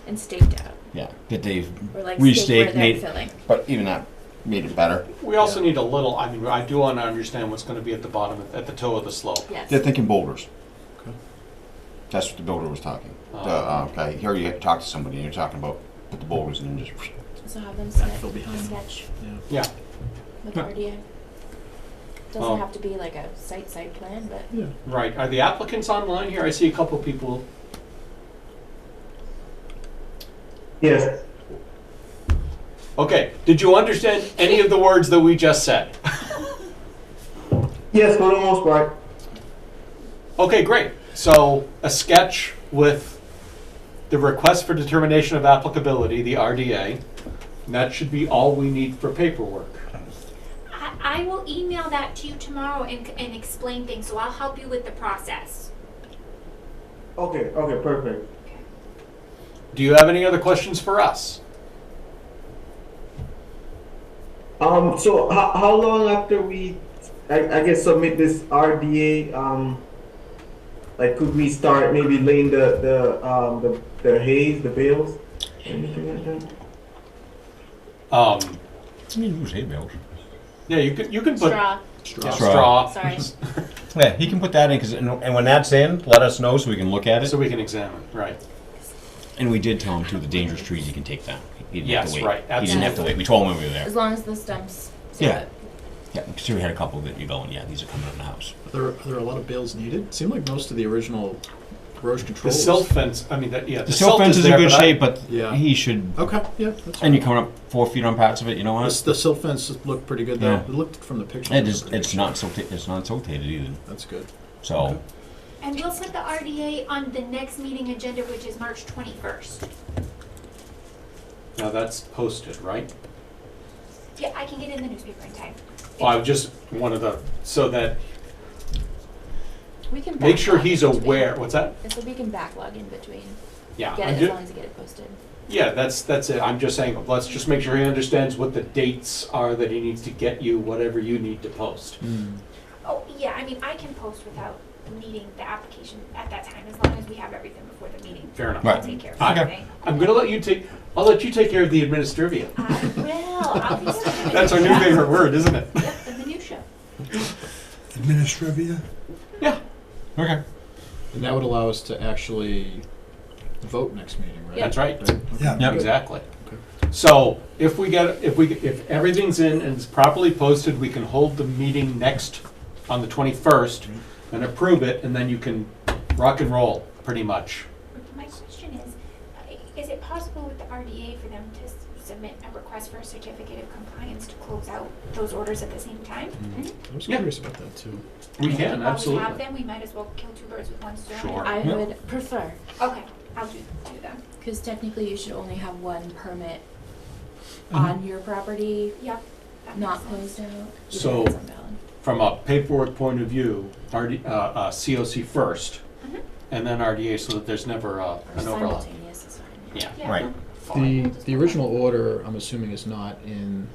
and staked out. yeah, that they've, Or like Restaked, staked where they're made- filling. but even that made it better. We also need a little, I mean, I do want to understand what's going to be at the bottom, at the toe of the slope. Yes. They're thinking boulders. Okay. That's what the builder was talking. Oh. Okay, here you talk to somebody and you're talking about put the boulders in and just. So have them set Backfill behind. sketch Yeah. Yeah, with Yeah. RDA. Doesn't Oh. have to be like a site plan, but Yeah. right. Are the applicants online here? I see a couple people Yes. Okay, did you understand any of the words that we just said? Yes, for the most part. Okay, great. So a sketch with the request for determination of applicability, the RDA, and that should be all we need for paperwork. I will email that to you tomorrow and explain things, so I'll help you with the process. Okay, okay, perfect. Do you have any other questions for us? So how long after we, I guess, submit this RDA, like, could we start maybe laying the haze, the bales, anything like that? You can use hay bales. Yeah, you can put Straw. yeah, straw. Sorry. Yeah, he can put that in, and when that's in, let us know so we can look at it. So we can examine, right? And we did tell him too, the dangerous trees he can take down. He didn't have Yes, to wait. right, He didn't have to wait. We told him when we were there. As long as the stumps. Yeah. Yeah, because we had a couple that you go, and yeah, these are coming in the house. Are there a lot of bales needed? It seemed like most of the original erosion The control. silt fence, I mean, yeah, The silt fence is in there, good but shape, but Yeah. he should. Okay, yeah. That's And you're coming up 4 feet on parts of it. You know what? The silt fence looked pretty good though. Yeah. It looked from the picture. It is. It's not silted. It's not siltated either. That's good. So. Okay. And we'll set the RDA on the next meeting agenda, which is March 21st. Now that's posted, right? Yeah, I can get it in the newspaper in time. Well, I just wanted to, so that, We can make sure backlog he's in between. aware, what's that? So we can backlog in between. Yeah, Get I'm it ju- as long as you get it posted. yeah, that's it. I'm just saying, let's just make sure he understands what the dates are that he needs to get you, whatever you need to post. Oh, yeah, I mean, I can post without needing the application at that time, as long as we have everything before the meeting. Fair enough. I'll Right. take care of Okay. everything. I'm gonna let you take, I'll let you take care of the administrivia. I will, I'll be doing That's our new favorite word, isn't it? Yep, the minutia. Administrivia? Yeah. Okay. And that would allow us to actually vote next meeting, right? That's right. Yeah. Yep. Exactly. Okay. So if everything's in and it's properly posted, we can hold the meeting next on the 21st and approve it, and then you can rock and roll, pretty much. My question is it possible with the RDA for them to submit a request for a certificate of compliance to close out those orders at the same time? I was Yeah. curious about that too. We And can, while we have absolutely. them, we might as well kill two birds with one stone. Sure. I Yeah. would prefer, Okay, I'll do them. because technically you should only have one permit Mm-hmm. on your property, Yep. that not makes sense. closed out. even So- if it's unvalid. From a paperwork point of view, COC first, Mhm. and then RDA, so that there's never Or an overlap. simultaneous is fine. Yeah. Yeah, Right. no, Fine. we'll just The go original back. order, I'm assuming, is not in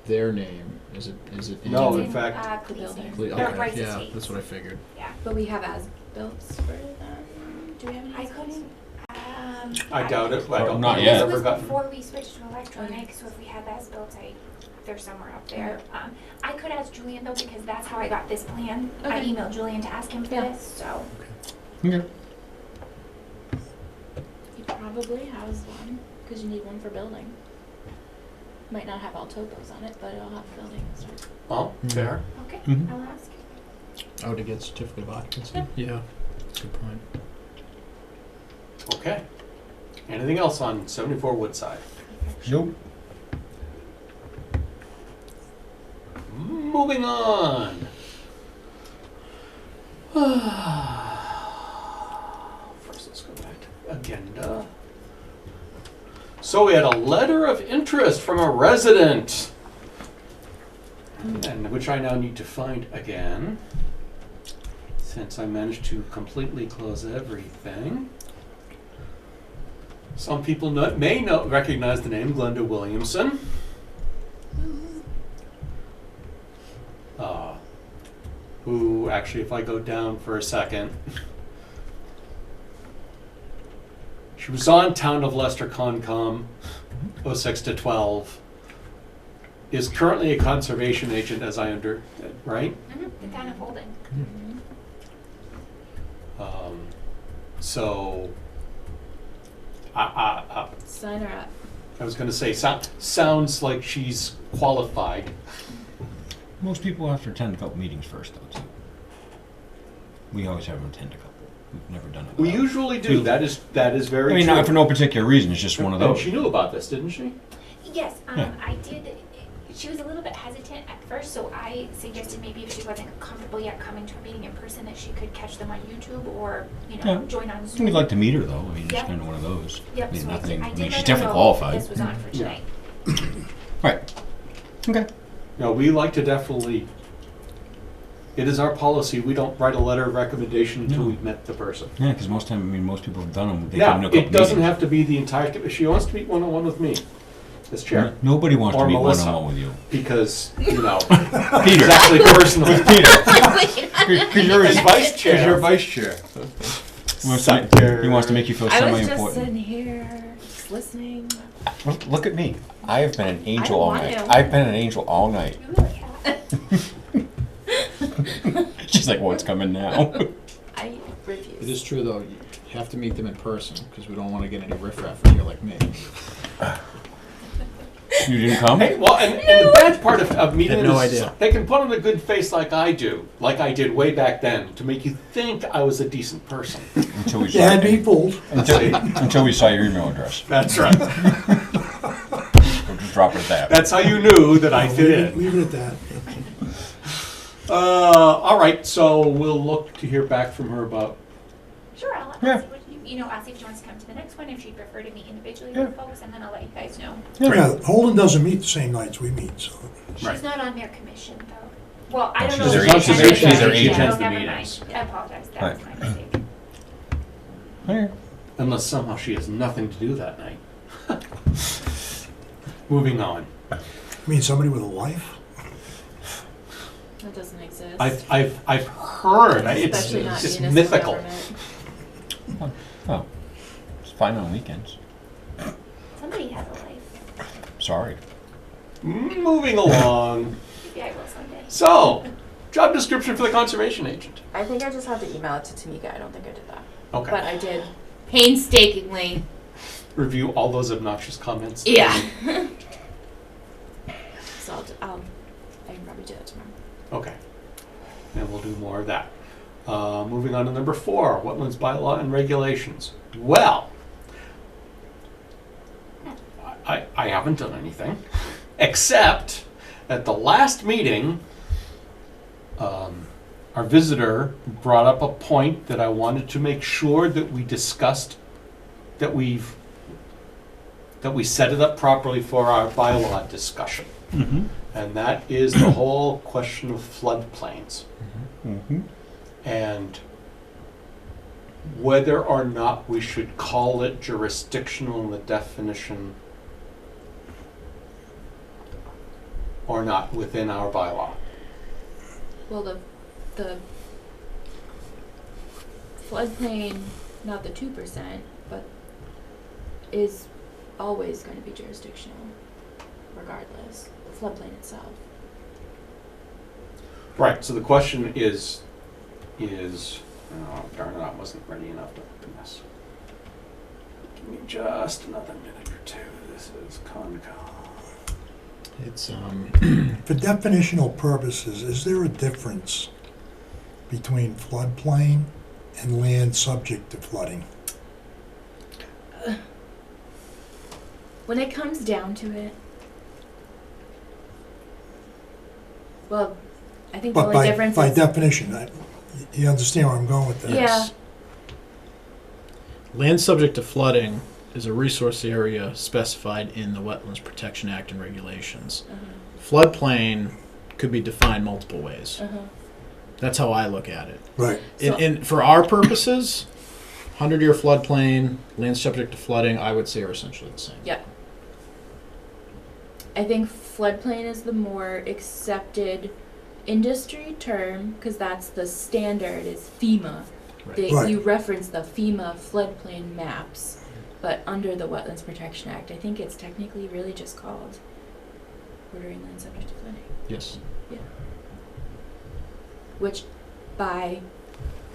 their name. Is it in? No, It's in fact- Please, building. Cle- Their Okay, rights yeah, estate. that's what I figured. Yeah. But we have as-built for them. Do we have any I as-built? couldn't, I doubt it. I don't Not think yet. we've It ever was gotten. before we switched to electronic, so if we had that built, they're somewhere up there. I could ask Julian though, because that's how I got this plan. I Okay. emailed Julian to ask him for Yeah. this, so. Okay. He probably has one, because you need one for building. Might not have all topos on it, but it'll have building and stuff. Well, fair. Okay, Mhm. I'll ask. Oh, to get certificate of occupancy? Yeah, that's a good point. Okay. Anything else on 74 Woodside? Nope. Moving on. First, let's go back to agenda. So we had a letter of interest from a resident, and which I now need to find again, since I managed to completely close everything. Some people may recognize the name Glenda Williamson. Who actually, if I go down for a second, she was on Town of Leicester Concom 06 to 12, is currently a conservation agent as I right? The town of Holden. So, Sign her up. I was going to say, sounds like she's qualified. Most people have to attend a couple meetings first, though, too. We always have them attend a couple. We've never done it. We without. usually do. That is very I mean, true. not for no particular reason. It's just one of And those. she knew about this, didn't she? Yes, Yeah. I did. She was a little bit hesitant at first, so I suggested maybe if she wasn't comfortable yet coming to a meeting in person, that she could catch them on YouTube or, Yeah. join on Zoom. We'd like to meet her though. I mean, it's Yep. kind of one of those. Yep, I mean, so nothing. I I did mean, let she's her definitely know qualified. this was on for tonight. Right. Okay. No, we like to definitely. It is our policy. We don't write a letter of recommendation until No. we've met the person. Yeah, because most time, I mean, most people have done them. They Yeah, come to a couple it doesn't meetings. have to be the entire. If she wants to meet one-on-one with me, as chair, Nobody wants Or to meet Melissa. one-on-one with you. because it's Peter. actually personal. Because you're As vice chair. Because you're vice chair. He wants to make you feel I was just semi-important. sitting here, just listening. Look at me. I have been an angel don't all want night. to. I've been an angel all night. You really have. She's like, what's coming now? I refuse. It is true, though, you have to meet them in person, because we don't want to get any riffraff in here like me. You didn't come? Hey, well, and the bad part of meeting Had no is idea. they can put on a good face like I did way back then, to make you think I was a decent person. Until we Can't be fooled. until we saw your email address. That's right. We'll just drop it at that. That's how you knew that I fit in. Leave it at that. All right, so we'll look to hear back from her about. Sure, I'll Yeah. see what I'll see if she wants to come to the next one, if she'd prefer to meet individually Yeah. with folks, and then I'll let you guys know. Yeah, Holden doesn't meet the same nights we meet, so. Right. She's not on their commission, though. Well, I No, don't she's know. their if agent. she's She's their on agent. She attends Oh, the never meetings. mind. I apologize, that was Right. my mistake. Okay. Unless somehow she has nothing to do that night. Moving on. You mean somebody with a wife? That doesn't exist. I've heard. It's Especially not just municipal mythical. government. Oh, it's fine on weekends. Somebody has a life. Sorry. Moving along. Maybe I will someday. So, job description for the conservation agent. I think I just had to email it to Tamika. I don't think I did that. Okay. But I did painstakingly. Review all those obnoxious comments. Yeah. So I can probably do that tomorrow. Okay. And we'll do more of that. Moving on to number 4, wetlands bylaw and regulations. Well, I haven't done anything, except at the last meeting, our visitor brought up a point that I wanted to make sure that we discussed, that we set it up properly for our bylaw discussion. Mm-hmm. And that is the whole question of floodplains. Mm-hmm. And whether or not we should call it jurisdictional in the definition or not within our bylaw. Well, the floodplain, not the 2%, but is always going to be jurisdictional, regardless. The floodplain itself. Right, so the question is, oh darn it, I wasn't ready enough to open this. Give me just another minute or two. This is Concom. It's, For definitional purposes, is there a difference between floodplain and land subject to flooding? When it comes down to it, well, I think the But only difference by is definition, you understand where I'm going with that? Yeah. land subject to flooding is a resource area specified in the Wetlands Protection Act and regulations. Floodplain could be defined multiple ways. That's how I look at it. Right. In for our purposes, 100-year floodplain, land subject to flooding, I would say are essentially the same. Yeah. I think floodplain is the more accepted industry term because that's the standard is FEMA. Right. Right. You reference the FEMA floodplain maps, but under the Wetlands Protection Act, I think it's technically really just called bordering land subject to flooding. Yes. Yeah. Which, by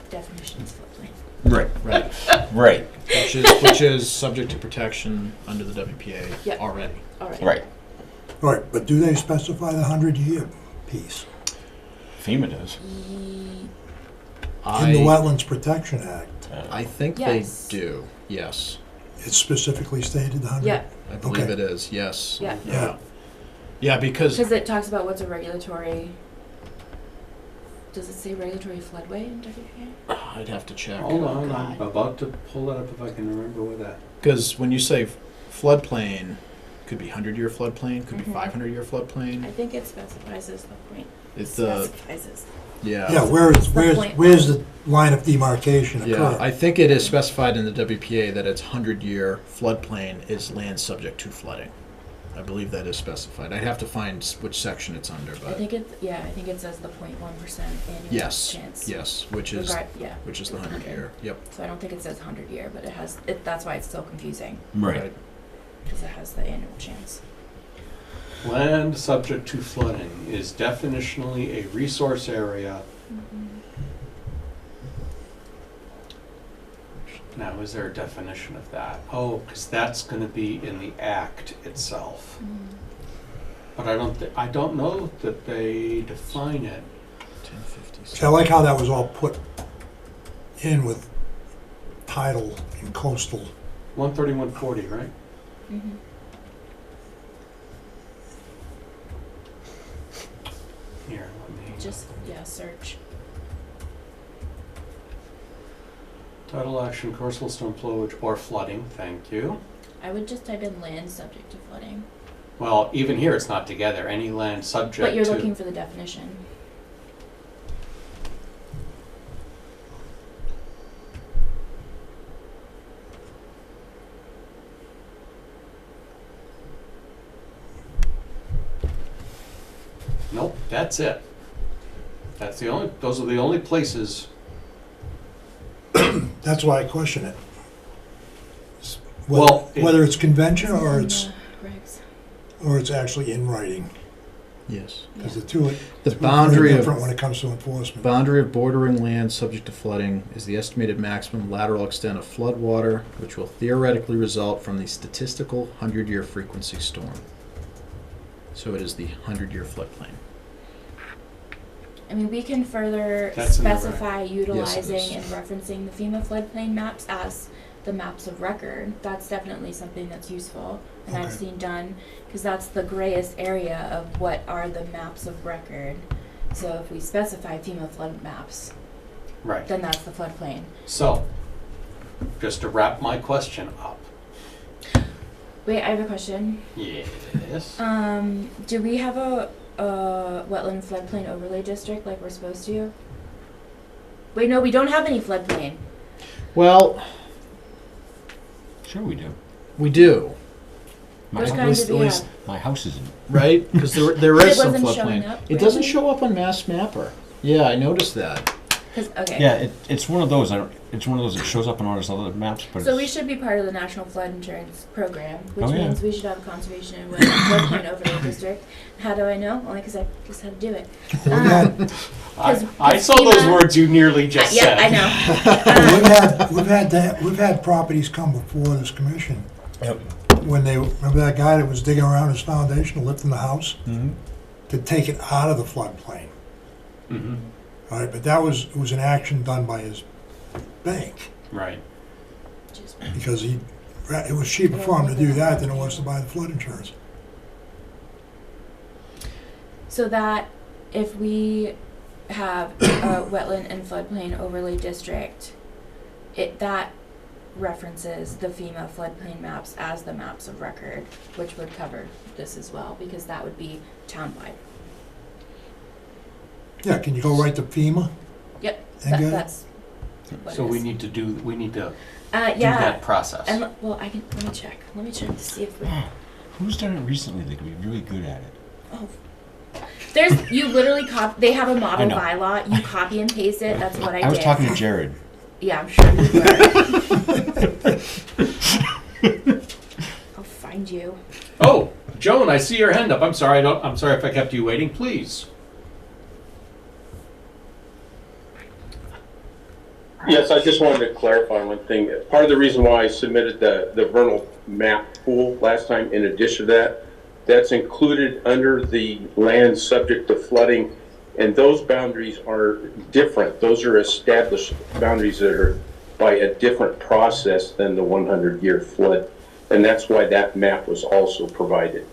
definition, is floodplain. Right. Right. Right. which is subject to protection under the WPA Yep. already. All right. Right. Right, but do they specify the 100-year piece? FEMA does. in the Wetlands Protection Act, I think Yes. they do, yes. it's specifically stated 100? Yeah, I believe Okay. it is, yes. yeah. Yeah. Yeah, because, Because it talks about what's a regulatory. Does it say regulatory floodway in WPA? I'd have to check. Hold on, God. I'm about to pull that up if I can remember with that. Because when you say floodplain, could be 100-year floodplain, could be Mhm. 500-year I floodplain. think it specifies as the point. It's the, Specifies as. yeah. Yeah, where's the line of demarcation occur? Yeah, I think it is specified in the WPA that its 100-year floodplain is land subject to flooding. I believe that is specified. I'd have to find which section it's under, I but think it says the 0.1% annual yes, chance. yes, which is Yeah. the it's 100-year. Yep. So I don't think it says 100-year, but it has. That's why it's so confusing Right. because it has the annual chance. Land subject to flooding is definitionally a resource area. Now, is there a definition of that? Oh, because that's going to be in the act itself. But I don't know that they define it. 1050. See, I like how that was all put in with tidal and coastal. 13140, right? Mm-hmm. Here, let me. Just search. Tidal action, coastal storm flowage, or flooding. Thank you. I would just type in land subject to flooding. Well, even here, it's not together. Any land subject But you're to. looking for the definition. Nope, that's it. Those are the only places. That's why I question it. Well, Whether it's convention or in it's, the regs. or it's actually in writing, Yes. because the two are The very boundary different when of it comes to enforcement. boundary of bordering land subject to flooding is the estimated maximum lateral extent of flood water, which will theoretically result from the statistical 100-year frequency storm. So it is the 100-year floodplain. I mean, we can further That's in the reg. specify utilizing is. and referencing the FEMA floodplain maps as the maps of record. That's definitely something that's useful, and I've Okay. seen done, because that's the grayest area of what are the maps of record. So if we specify FEMA flood maps, Right. then that's the floodplain. So, just to wrap my question up. Wait, I have a question. Yes. Do we have a wetland floodplain overlay district like we're supposed to? Wait, no, we don't have any floodplain. Well, Sure we do. we do, My, Which at kind least, do we have? my house isn't. right? Because there It is some wasn't showing floodplain. up, It doesn't really? show up on Mass Mapper. Yeah, I noticed that. 'Cause- okay. Yeah, it's one of those. It's one of those that shows up on all those other maps, but So we it's, should be part of the National Flood Insurance Program, which Oh, yeah. means we should have a conservation and floodplain overlay district. How do I know? Only because I just had to do it. We've had, I saw those FEMA words you nearly just said. Yeah, I know. we've had properties come before this commission. Yep. When remember that guy that was digging around his foundation to lift in the house? Mhm. To take it out of the floodplain. Mm-hmm. All right, but it was an action done by his bank, Right. Just- because it was cheaper for him to do that than it was to buy the flood insurance. So that if we have a wetland and floodplain overlay district, that references the FEMA floodplain maps as the maps of record, which would cover this as well, because that would be townwide. Yeah, can you go right to FEMA? Yep, And get it? that's what So it we is. need to do do Yeah, that process. and well, let me check to see if we. who's done it recently that could be really good at it? Oh, there's you literally they have a model know. bylaw. You copy and paste it. That's what I did. I was talking to Jared. Yeah, I'm sure you were. I'll find you. Oh, Joan, I see your hand up. I'm sorry. I'm sorry if I kept you waiting. Please. Yes, I just wanted to clarify one thing. Part of the reason why I submitted the vernal map pool last time, in addition to that, that's included under the land subject to flooding And those boundaries are different. Those are established boundaries that are by a different process than the 100-year flood. And that's why that map was also provided.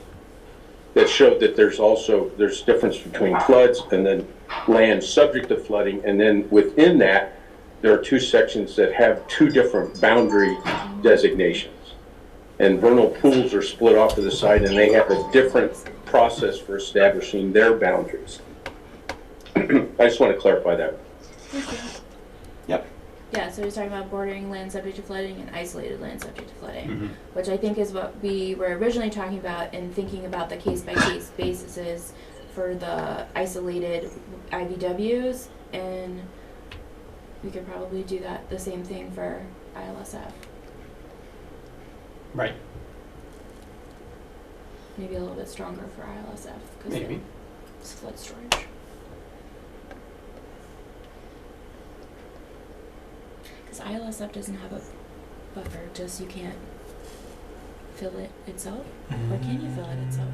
That showed that there's difference between floods and then land subject to flooding. And then within that, there are two sections that have two different boundary designations. And vernal pools are split off to the side, and they have a different process for establishing their boundaries. I just want to clarify that. Yep. Yeah, so he's talking about bordering land subject to flooding and isolated land subject to flooding, Mhm. which I think is what we were originally talking about and thinking about the case-by-case basis for the isolated IVWs, and we could probably do that, the same thing for ILSF. Right, Maybe a little bit stronger for ILSF, because maybe. it's flood storage. Because ILSF doesn't have a buffer, just you can't fill it itself, or can you fill it itself?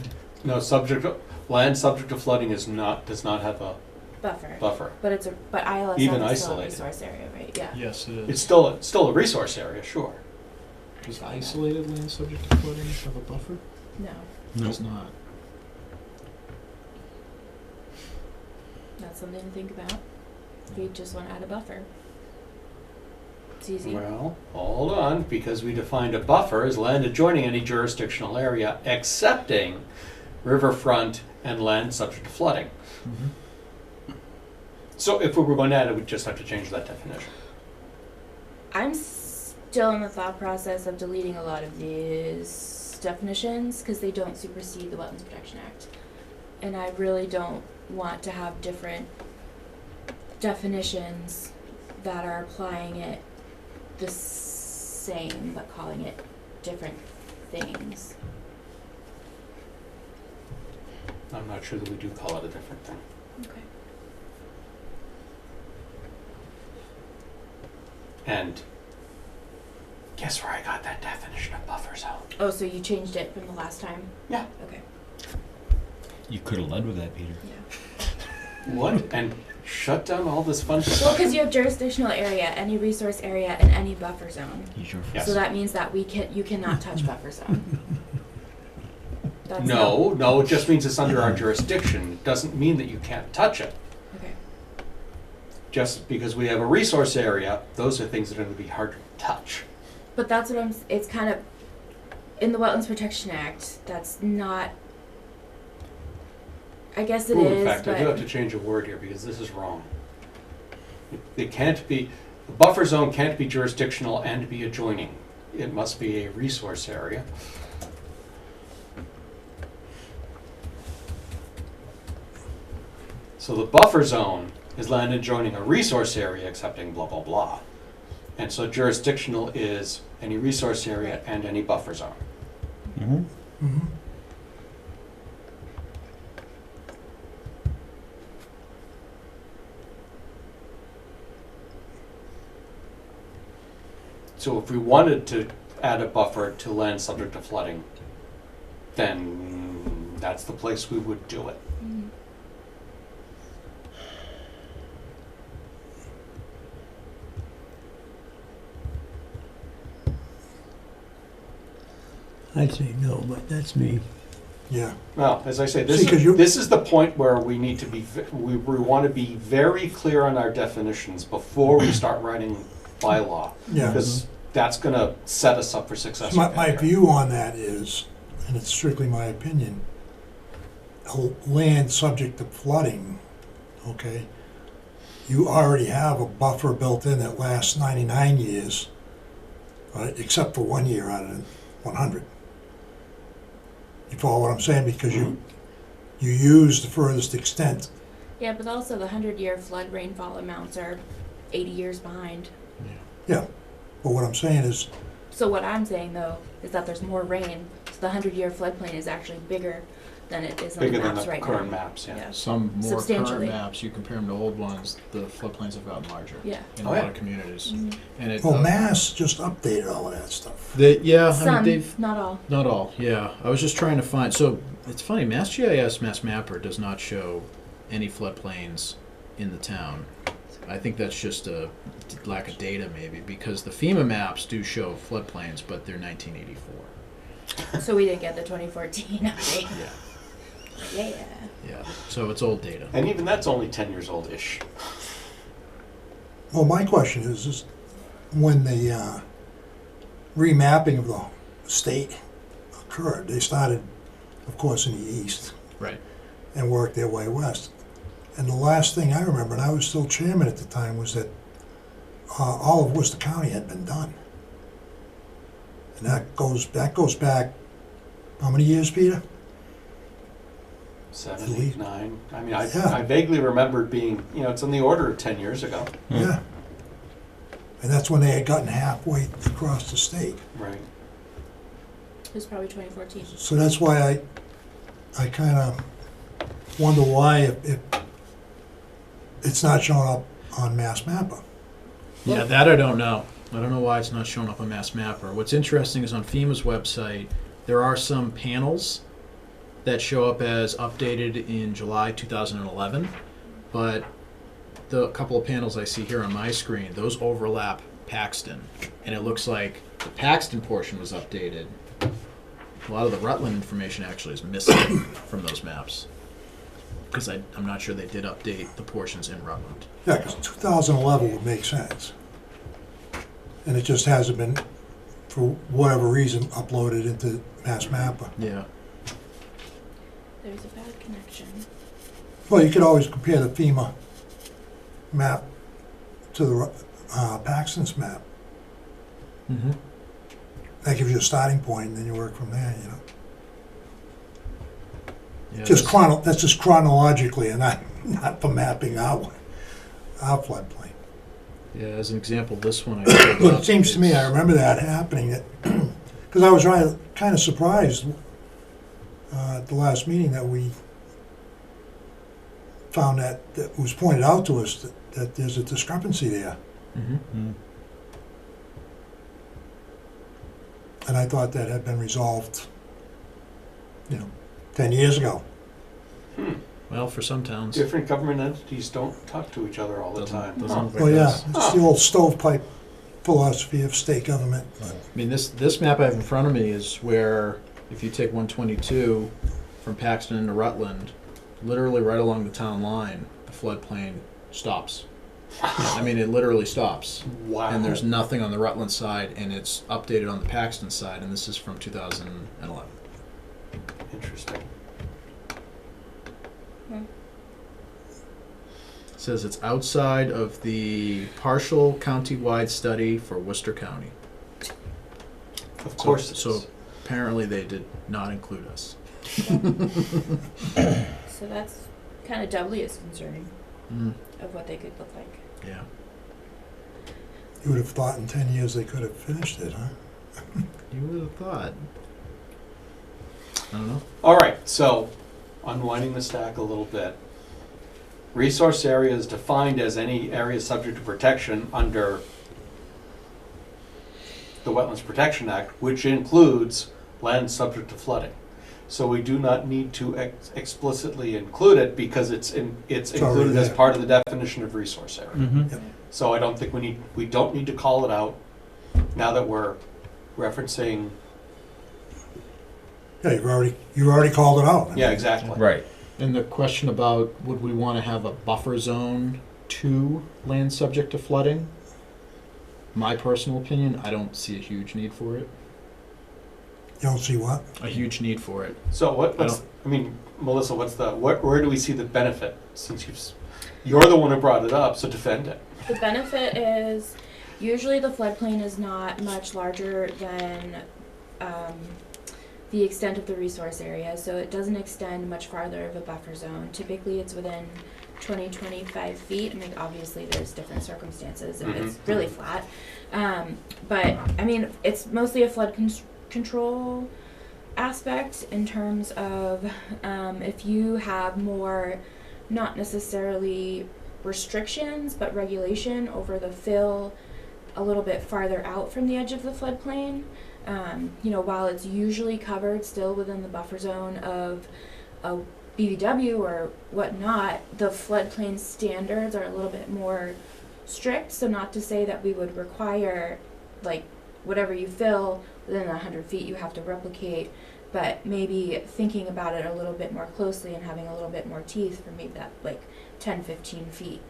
No, land subject to flooding does not have a Buffer. buffer. But ILSF Even is still a isolated. resource area, right? Yeah. Yes, it is. It's still a resource area, sure. Does isolated land subject to flooding have a buffer? No, Does not. that's something to think about. If you just want to add a buffer, it's easy. Well, hold on, because we defined a buffer as land adjoining any jurisdictional area excepting riverfront and land subject to flooding. So if we were going to add it, we'd just have to change that definition. I'm still in the thought process of deleting a lot of these definitions because they don't supersede the Wetlands Protection Act. And I really don't want to have different definitions that are applying it the same but calling it different things. I'm not sure that we do call it a different thing. Okay. And guess where I got that definition of buffer zone? Oh, so you changed it from the last time? Yeah. Okay. You could have led with that, Peter. Yeah. What? And shut down all this fun Well, stuff? because you have jurisdictional area, any resource area, and any buffer zone. You sure? Yes. So that means that you cannot touch buffer zone. That's No, it just means it's under our jurisdiction. It doesn't mean that you can't touch it. Okay. Just because we have a resource area, those are things that are going to be harder to touch. But that's what it's kind of, in the Wetlands Protection Act, that's not, I guess it Ooh, is, in fact, I do have to change a word here because this is wrong. It can't be, the buffer zone can't be jurisdictional and be adjoining. It must be a resource area. So the buffer zone is land adjoining a resource area excepting blah, blah, blah. And so jurisdictional is any resource area and any buffer zone. Mm-hmm. Mhm. So if we wanted to add a buffer to land subject to flooding, then that's the place we would do it. Mhm. I'd say no, but that's me. Yeah. Well, as I say, See, 'cause you- this is the point where we need to be, we want to be very clear on our definitions before we start writing bylaw. Yeah. Because that's going to set us up for success. My view on that is, and it's strictly my opinion, land subject to flooding, okay, you already have a buffer built in that lasts 99 years, right, except for 1 year out of 100. You follow what I'm saying? Because you use the furthest extent. Yeah, but also the 100-year flood rainfall amounts are 80 years behind. Yeah. But what I'm saying is, So what I'm saying, though, is that there's more rain, so the 100-year floodplain is actually bigger than it is on the Bigger than maps the right current now. maps, yeah. Some more current Substantially. maps, you compare them to old ones, the floodplains have gotten larger Yeah. in Oh, a lot yeah. of communities. Mhm. And it, well, Mass just updated all of that stuff. yeah, I mean, Some, they've, not all. not all, yeah. I was just trying to find, so it's funny, Mass GIS, Mass Mapper does not show any floodplains in the town. I think that's just a lack of data maybe, because the FEMA maps do show floodplains, but they're 1984. So we didn't get the 2014 update. Yeah. Yeah. Yeah, so it's old data. And even that's only 10 years old-ish. Well, my question is when the remapping of the state occurred, they started, of course, in the east. Right. And worked their way west. And the last thing I remember, and I was still chairman at the time, was that all of Worcester County had been done. And that goes back, how many years, Peter? 7, 8, 9. I mean, I Yeah. vaguely remember it being, it's on the order of 10 years ago. Yeah. And that's when they had gotten halfway across the state. Right. It was probably 2014. So that's why I kind of wonder why if it's not showing up on Mass Mapper. Yeah, that I don't know. I don't know why it's not showing up on Mass Mapper. What's interesting is on FEMA's website, there are some panels that show up as updated in July 2011, but the couple of panels I see here on my screen, those overlap Paxton, and it looks like the Paxton portion was updated. A lot of the Rutland information actually is missing from those maps, because I'm not sure they did update the portions in Rutland. Yeah, because 2011 would make sense. And it just hasn't been, for whatever reason, uploaded into Mass Mapper. Yeah. There's a bad connection. Well, you could always compare the FEMA map to the Paxton's map. Mm-hmm. That gives you a starting point, and then you work from there, Yeah, That's just chronologically, and not for mapping our floodplain. Yeah, as an example, this one I But pulled it up seems to me, I is- remember that happening, because I was kind of surprised at the last meeting that we found that it was pointed out to us that there's a discrepancy there. Mhm. And I thought that had been resolved, 10 years ago. Well, for some towns, Different government entities don't talk to each other all the Doesn't- time. doesn't look like Well, yeah, this. it's the old stovepipe philosophy of state government. I mean, this map I have in front of me is where, if you take 122 from Paxton into Rutland, literally right along the town line, the floodplain stops. I mean, it literally stops. Wow. And there's nothing on the Rutland side, and it's updated on the Paxton side, and this is from 2011. Interesting. It says it's outside of the partial county-wide study for Worcester County. Of course. So apparently they did not include us. So that's kind of doubly as concerning Mm, of what they could look like. yeah. You would have thought in 10 years they could have finished it, huh? You would have thought. I don't know. All right, so unwinding the stack a little bit. Resource area is defined as any area subject to protection under the Wetlands Protection Act, which includes land subject to flooding. So we do not need to explicitly include it because it's already included as there. part of the definition of resource area. Mm-hmm. So I don't think we don't need to call it out now that we're referencing. Yeah, you already called it out. Yeah, exactly. Right. And the question about would we want to have a buffer zone to land subject to flooding? My personal opinion, I don't see a huge need for it. You don't see what? A huge need for it. So Melissa, where do we see the benefit? Since you're the one who brought it up, so defend it. The benefit is usually the floodplain is not much larger than the extent of the resource area, so it doesn't extend much farther of a buffer zone. Typically it's within 20-25 feet. I mean, obviously there's different circumstances if it's really flat. But I mean, it's mostly a flood control aspect in terms of if you have more, not necessarily restrictions, but regulation over the fill a little bit farther out from the edge of the floodplain. While it's usually covered still within the buffer zone of a BVW or whatnot, the floodplain standards are a little bit more strict. So not to say that we would require, like, whatever you fill within 100 feet, you have to replicate, but maybe thinking about it a little bit more closely and having a little bit more teeth for maybe that, like, 10, 15 feet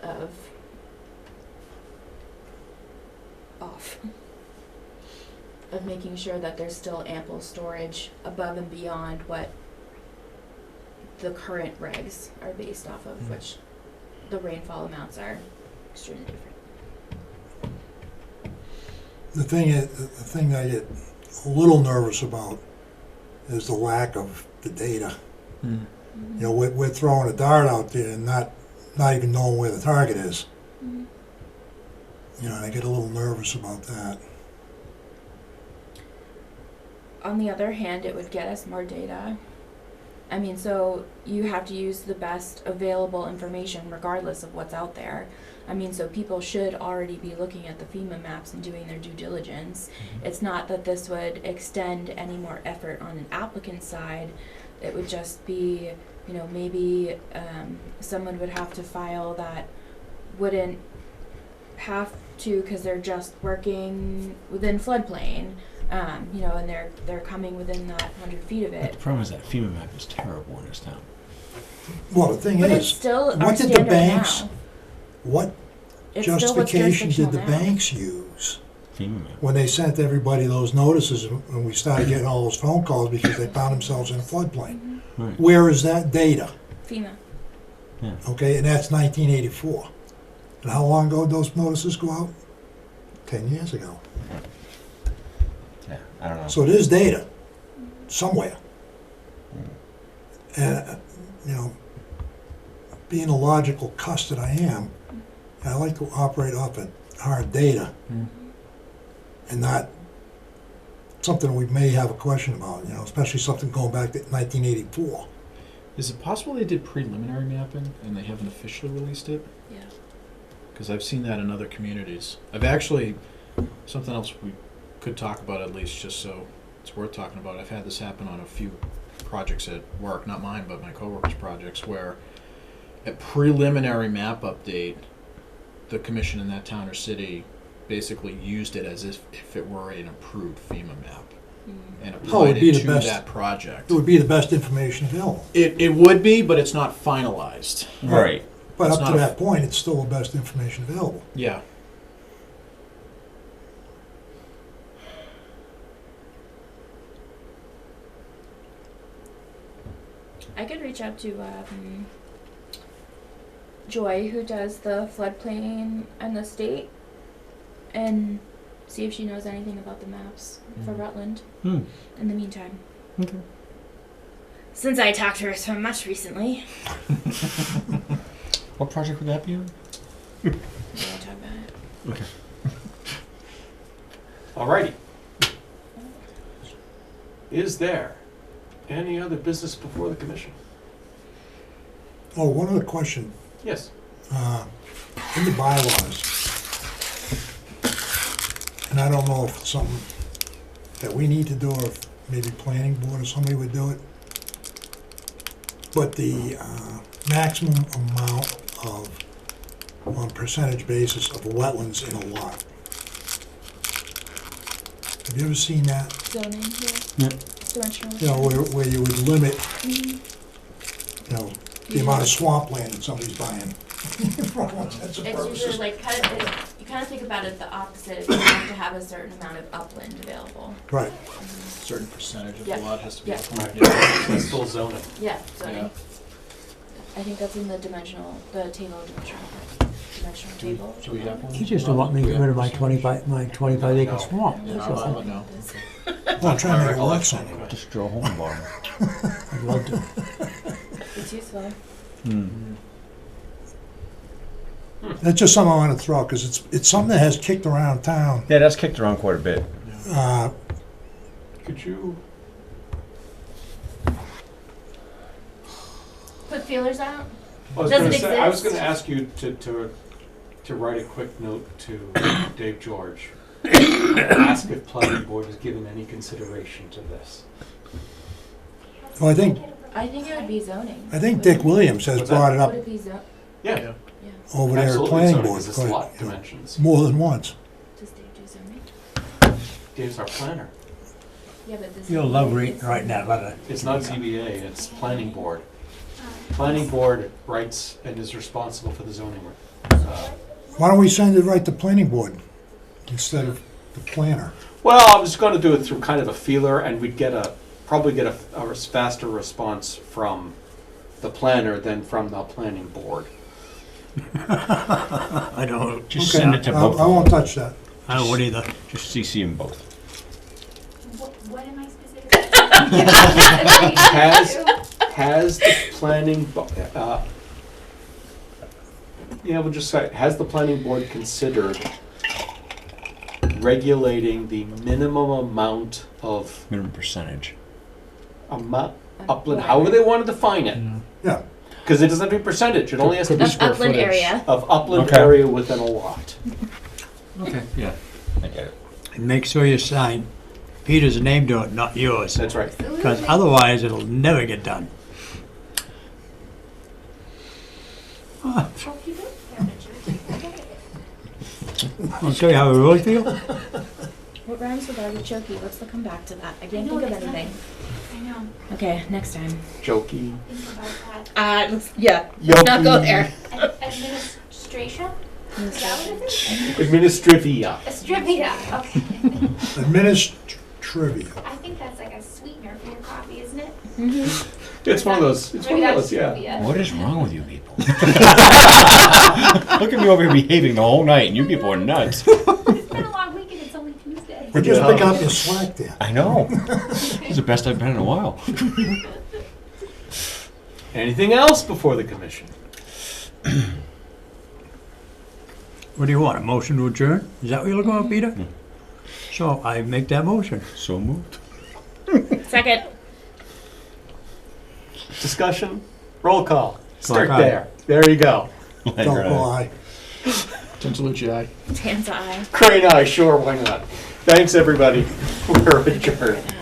of off. Of making sure that there's still ample storage above and beyond what the current regs are based off of, which the rainfall amounts are extremely different. The thing that I get a little nervous about is the lack of the data. You know, we're throwing a dart out there and not even knowing where the target is. Mhm. You know, and I get a little nervous about that. On the other hand, it would get us more data. I mean, so you have to use the best available information regardless of what's out there. I mean, so people should already be looking at the FEMA maps and doing their due diligence. It's not that this would extend any more effort on an applicant's side. It would just be, you know, maybe someone would have to file that wouldn't have to, because they're just working within floodplain. You know, and they're coming within that 100 feet of it. The problem is that FEMA map is terrible in this town. Well, the thing But it's is, still our what did the standard banks, now. what It's still what's justification did the jurisdictional now. banks use FEMA map. when they sent everybody those notices and we started getting all those phone calls because they found themselves in a floodplain? Right. Where is that data? FEMA. Okay, and that's 1984. And how long ago did those notices go out? 10 years ago. Yeah, I don't know. So there's data somewhere. And, you know, being a logical cuss that I am, I like to operate off of hard data and not something we may have a question about, you know, especially something going back to 1984. Is it possible they did preliminary mapping and they haven't officially released it? Yeah. Because I've seen that in other communities. I've actually, something else we could talk about at least, just so it's worth talking about. I've had this happen on a few projects at work, not mine, but my coworkers' projects, where a preliminary map update, the commission in that town or city basically used it as if it were an approved FEMA map and applied it to that project. It would be the best information available. It would be, but it's not finalized. Right. But It's up not to a- that point, it's still the best information available. Yeah. I could reach out to Joy, who does the floodplain and the state, and see if she knows anything about the maps for Rutland in the meantime. Okay. Since I talked to her so much recently. What project would that be on? We won't talk about it. Okay. Alrighty. Is there any other business before the commission? Oh, one other question. Yes. In the bylaws, and I don't know if it's something that we need to do or if maybe planning board or somebody would do it, but the maximum amount of, on percentage basis of wetlands in a lot. Have you ever seen that? Zoning here. Yeah. Dimensional. You know, where you would limit, Mhm. you know, the amount of swampland that somebody's buying. For all intents and It's usually purposes. like you kind of think about it the opposite. You have to have a certain amount of upland available. Right. Certain percentage of Yeah. the lot has to be. Yeah. upland. That's full zoning. Yeah, zoning. Yeah. I think that's in the table of dimensional table. Do we have one? He just don't want me to get rid of my 25 acre swamp. No, That's no, all. no. Well, I'm trying to make it work something. Just drill a hole in the bottom. I'd love to. It's useful. That's just something I want to throw, because it's something that has kicked around town. Yeah, that's kicked around quite a bit. Could you, Put feelers out. I was Does gonna it say, I was exist? gonna ask you to write a quick note to Dave George. Ask if planning board has given any consideration to this. Well, I think I think it would be zoning. I think Dick Williams has What's that? brought it up Would it be Yeah, Yeah. over there at absolutely. planning zoning, board 'cause it's quite, lot you know, dimensions. more than once. Does Dave do zoning? Dave's our planner. Yeah, but this. You'll love writing that letter. It's not ZBA, it's planning board. Planning board writes and is responsible for the zoning. Why don't we send it right to planning board instead of the planner? Well, I was gonna do it through kind of a feeler, and we'd probably get a faster response from the planner than from the planning board. I don't, Just Okay, send it to I both. won't touch that. I don't either. Just CC them both. What am I specifically? Has the planning, we'll just say, has the planning board considered regulating the minimum amount of Minimum percentage. upland, however they want to define it? Yeah, Because it doesn't have to be percentage, it only has to be Of upland area. of upland Okay. area within a lot. Okay, yeah. I get it. And make sure you sign Peter's name to it, not yours. That's right. Because otherwise it'll never get done. Oh, you do? I'll tell you how I really feel. What rhymes with artichoke? Let's come back to that. I can't know think of it's not- anything. I know, Okay, next time. Jokey. think about that. Yeah. Let's not go there. Administration? Is that what it is? Administrivia. Astrivia, okay. trivia. I think that's like a sweetener for your coffee, isn't it? It's one of those, it's one Maybe of that's those, yeah. trivia. What is wrong with you people? Look at me over here behaving the whole night, and you people are nuts. It's been a long week and it's only Tuesday. We're just picking up your slack there. I know. This is the best I've been in a while. Anything else before the commission? What do you want, a motion to adjourn? Is that what you're looking for, Peter? So I make that motion. So moved. Second. Discussion? Roll call. Start aye. there. There you go. Don't go aye. Tinsalucci, aye. Tanza eye. Crane eye, sure, why not? Thanks, everybody. We're adjourned.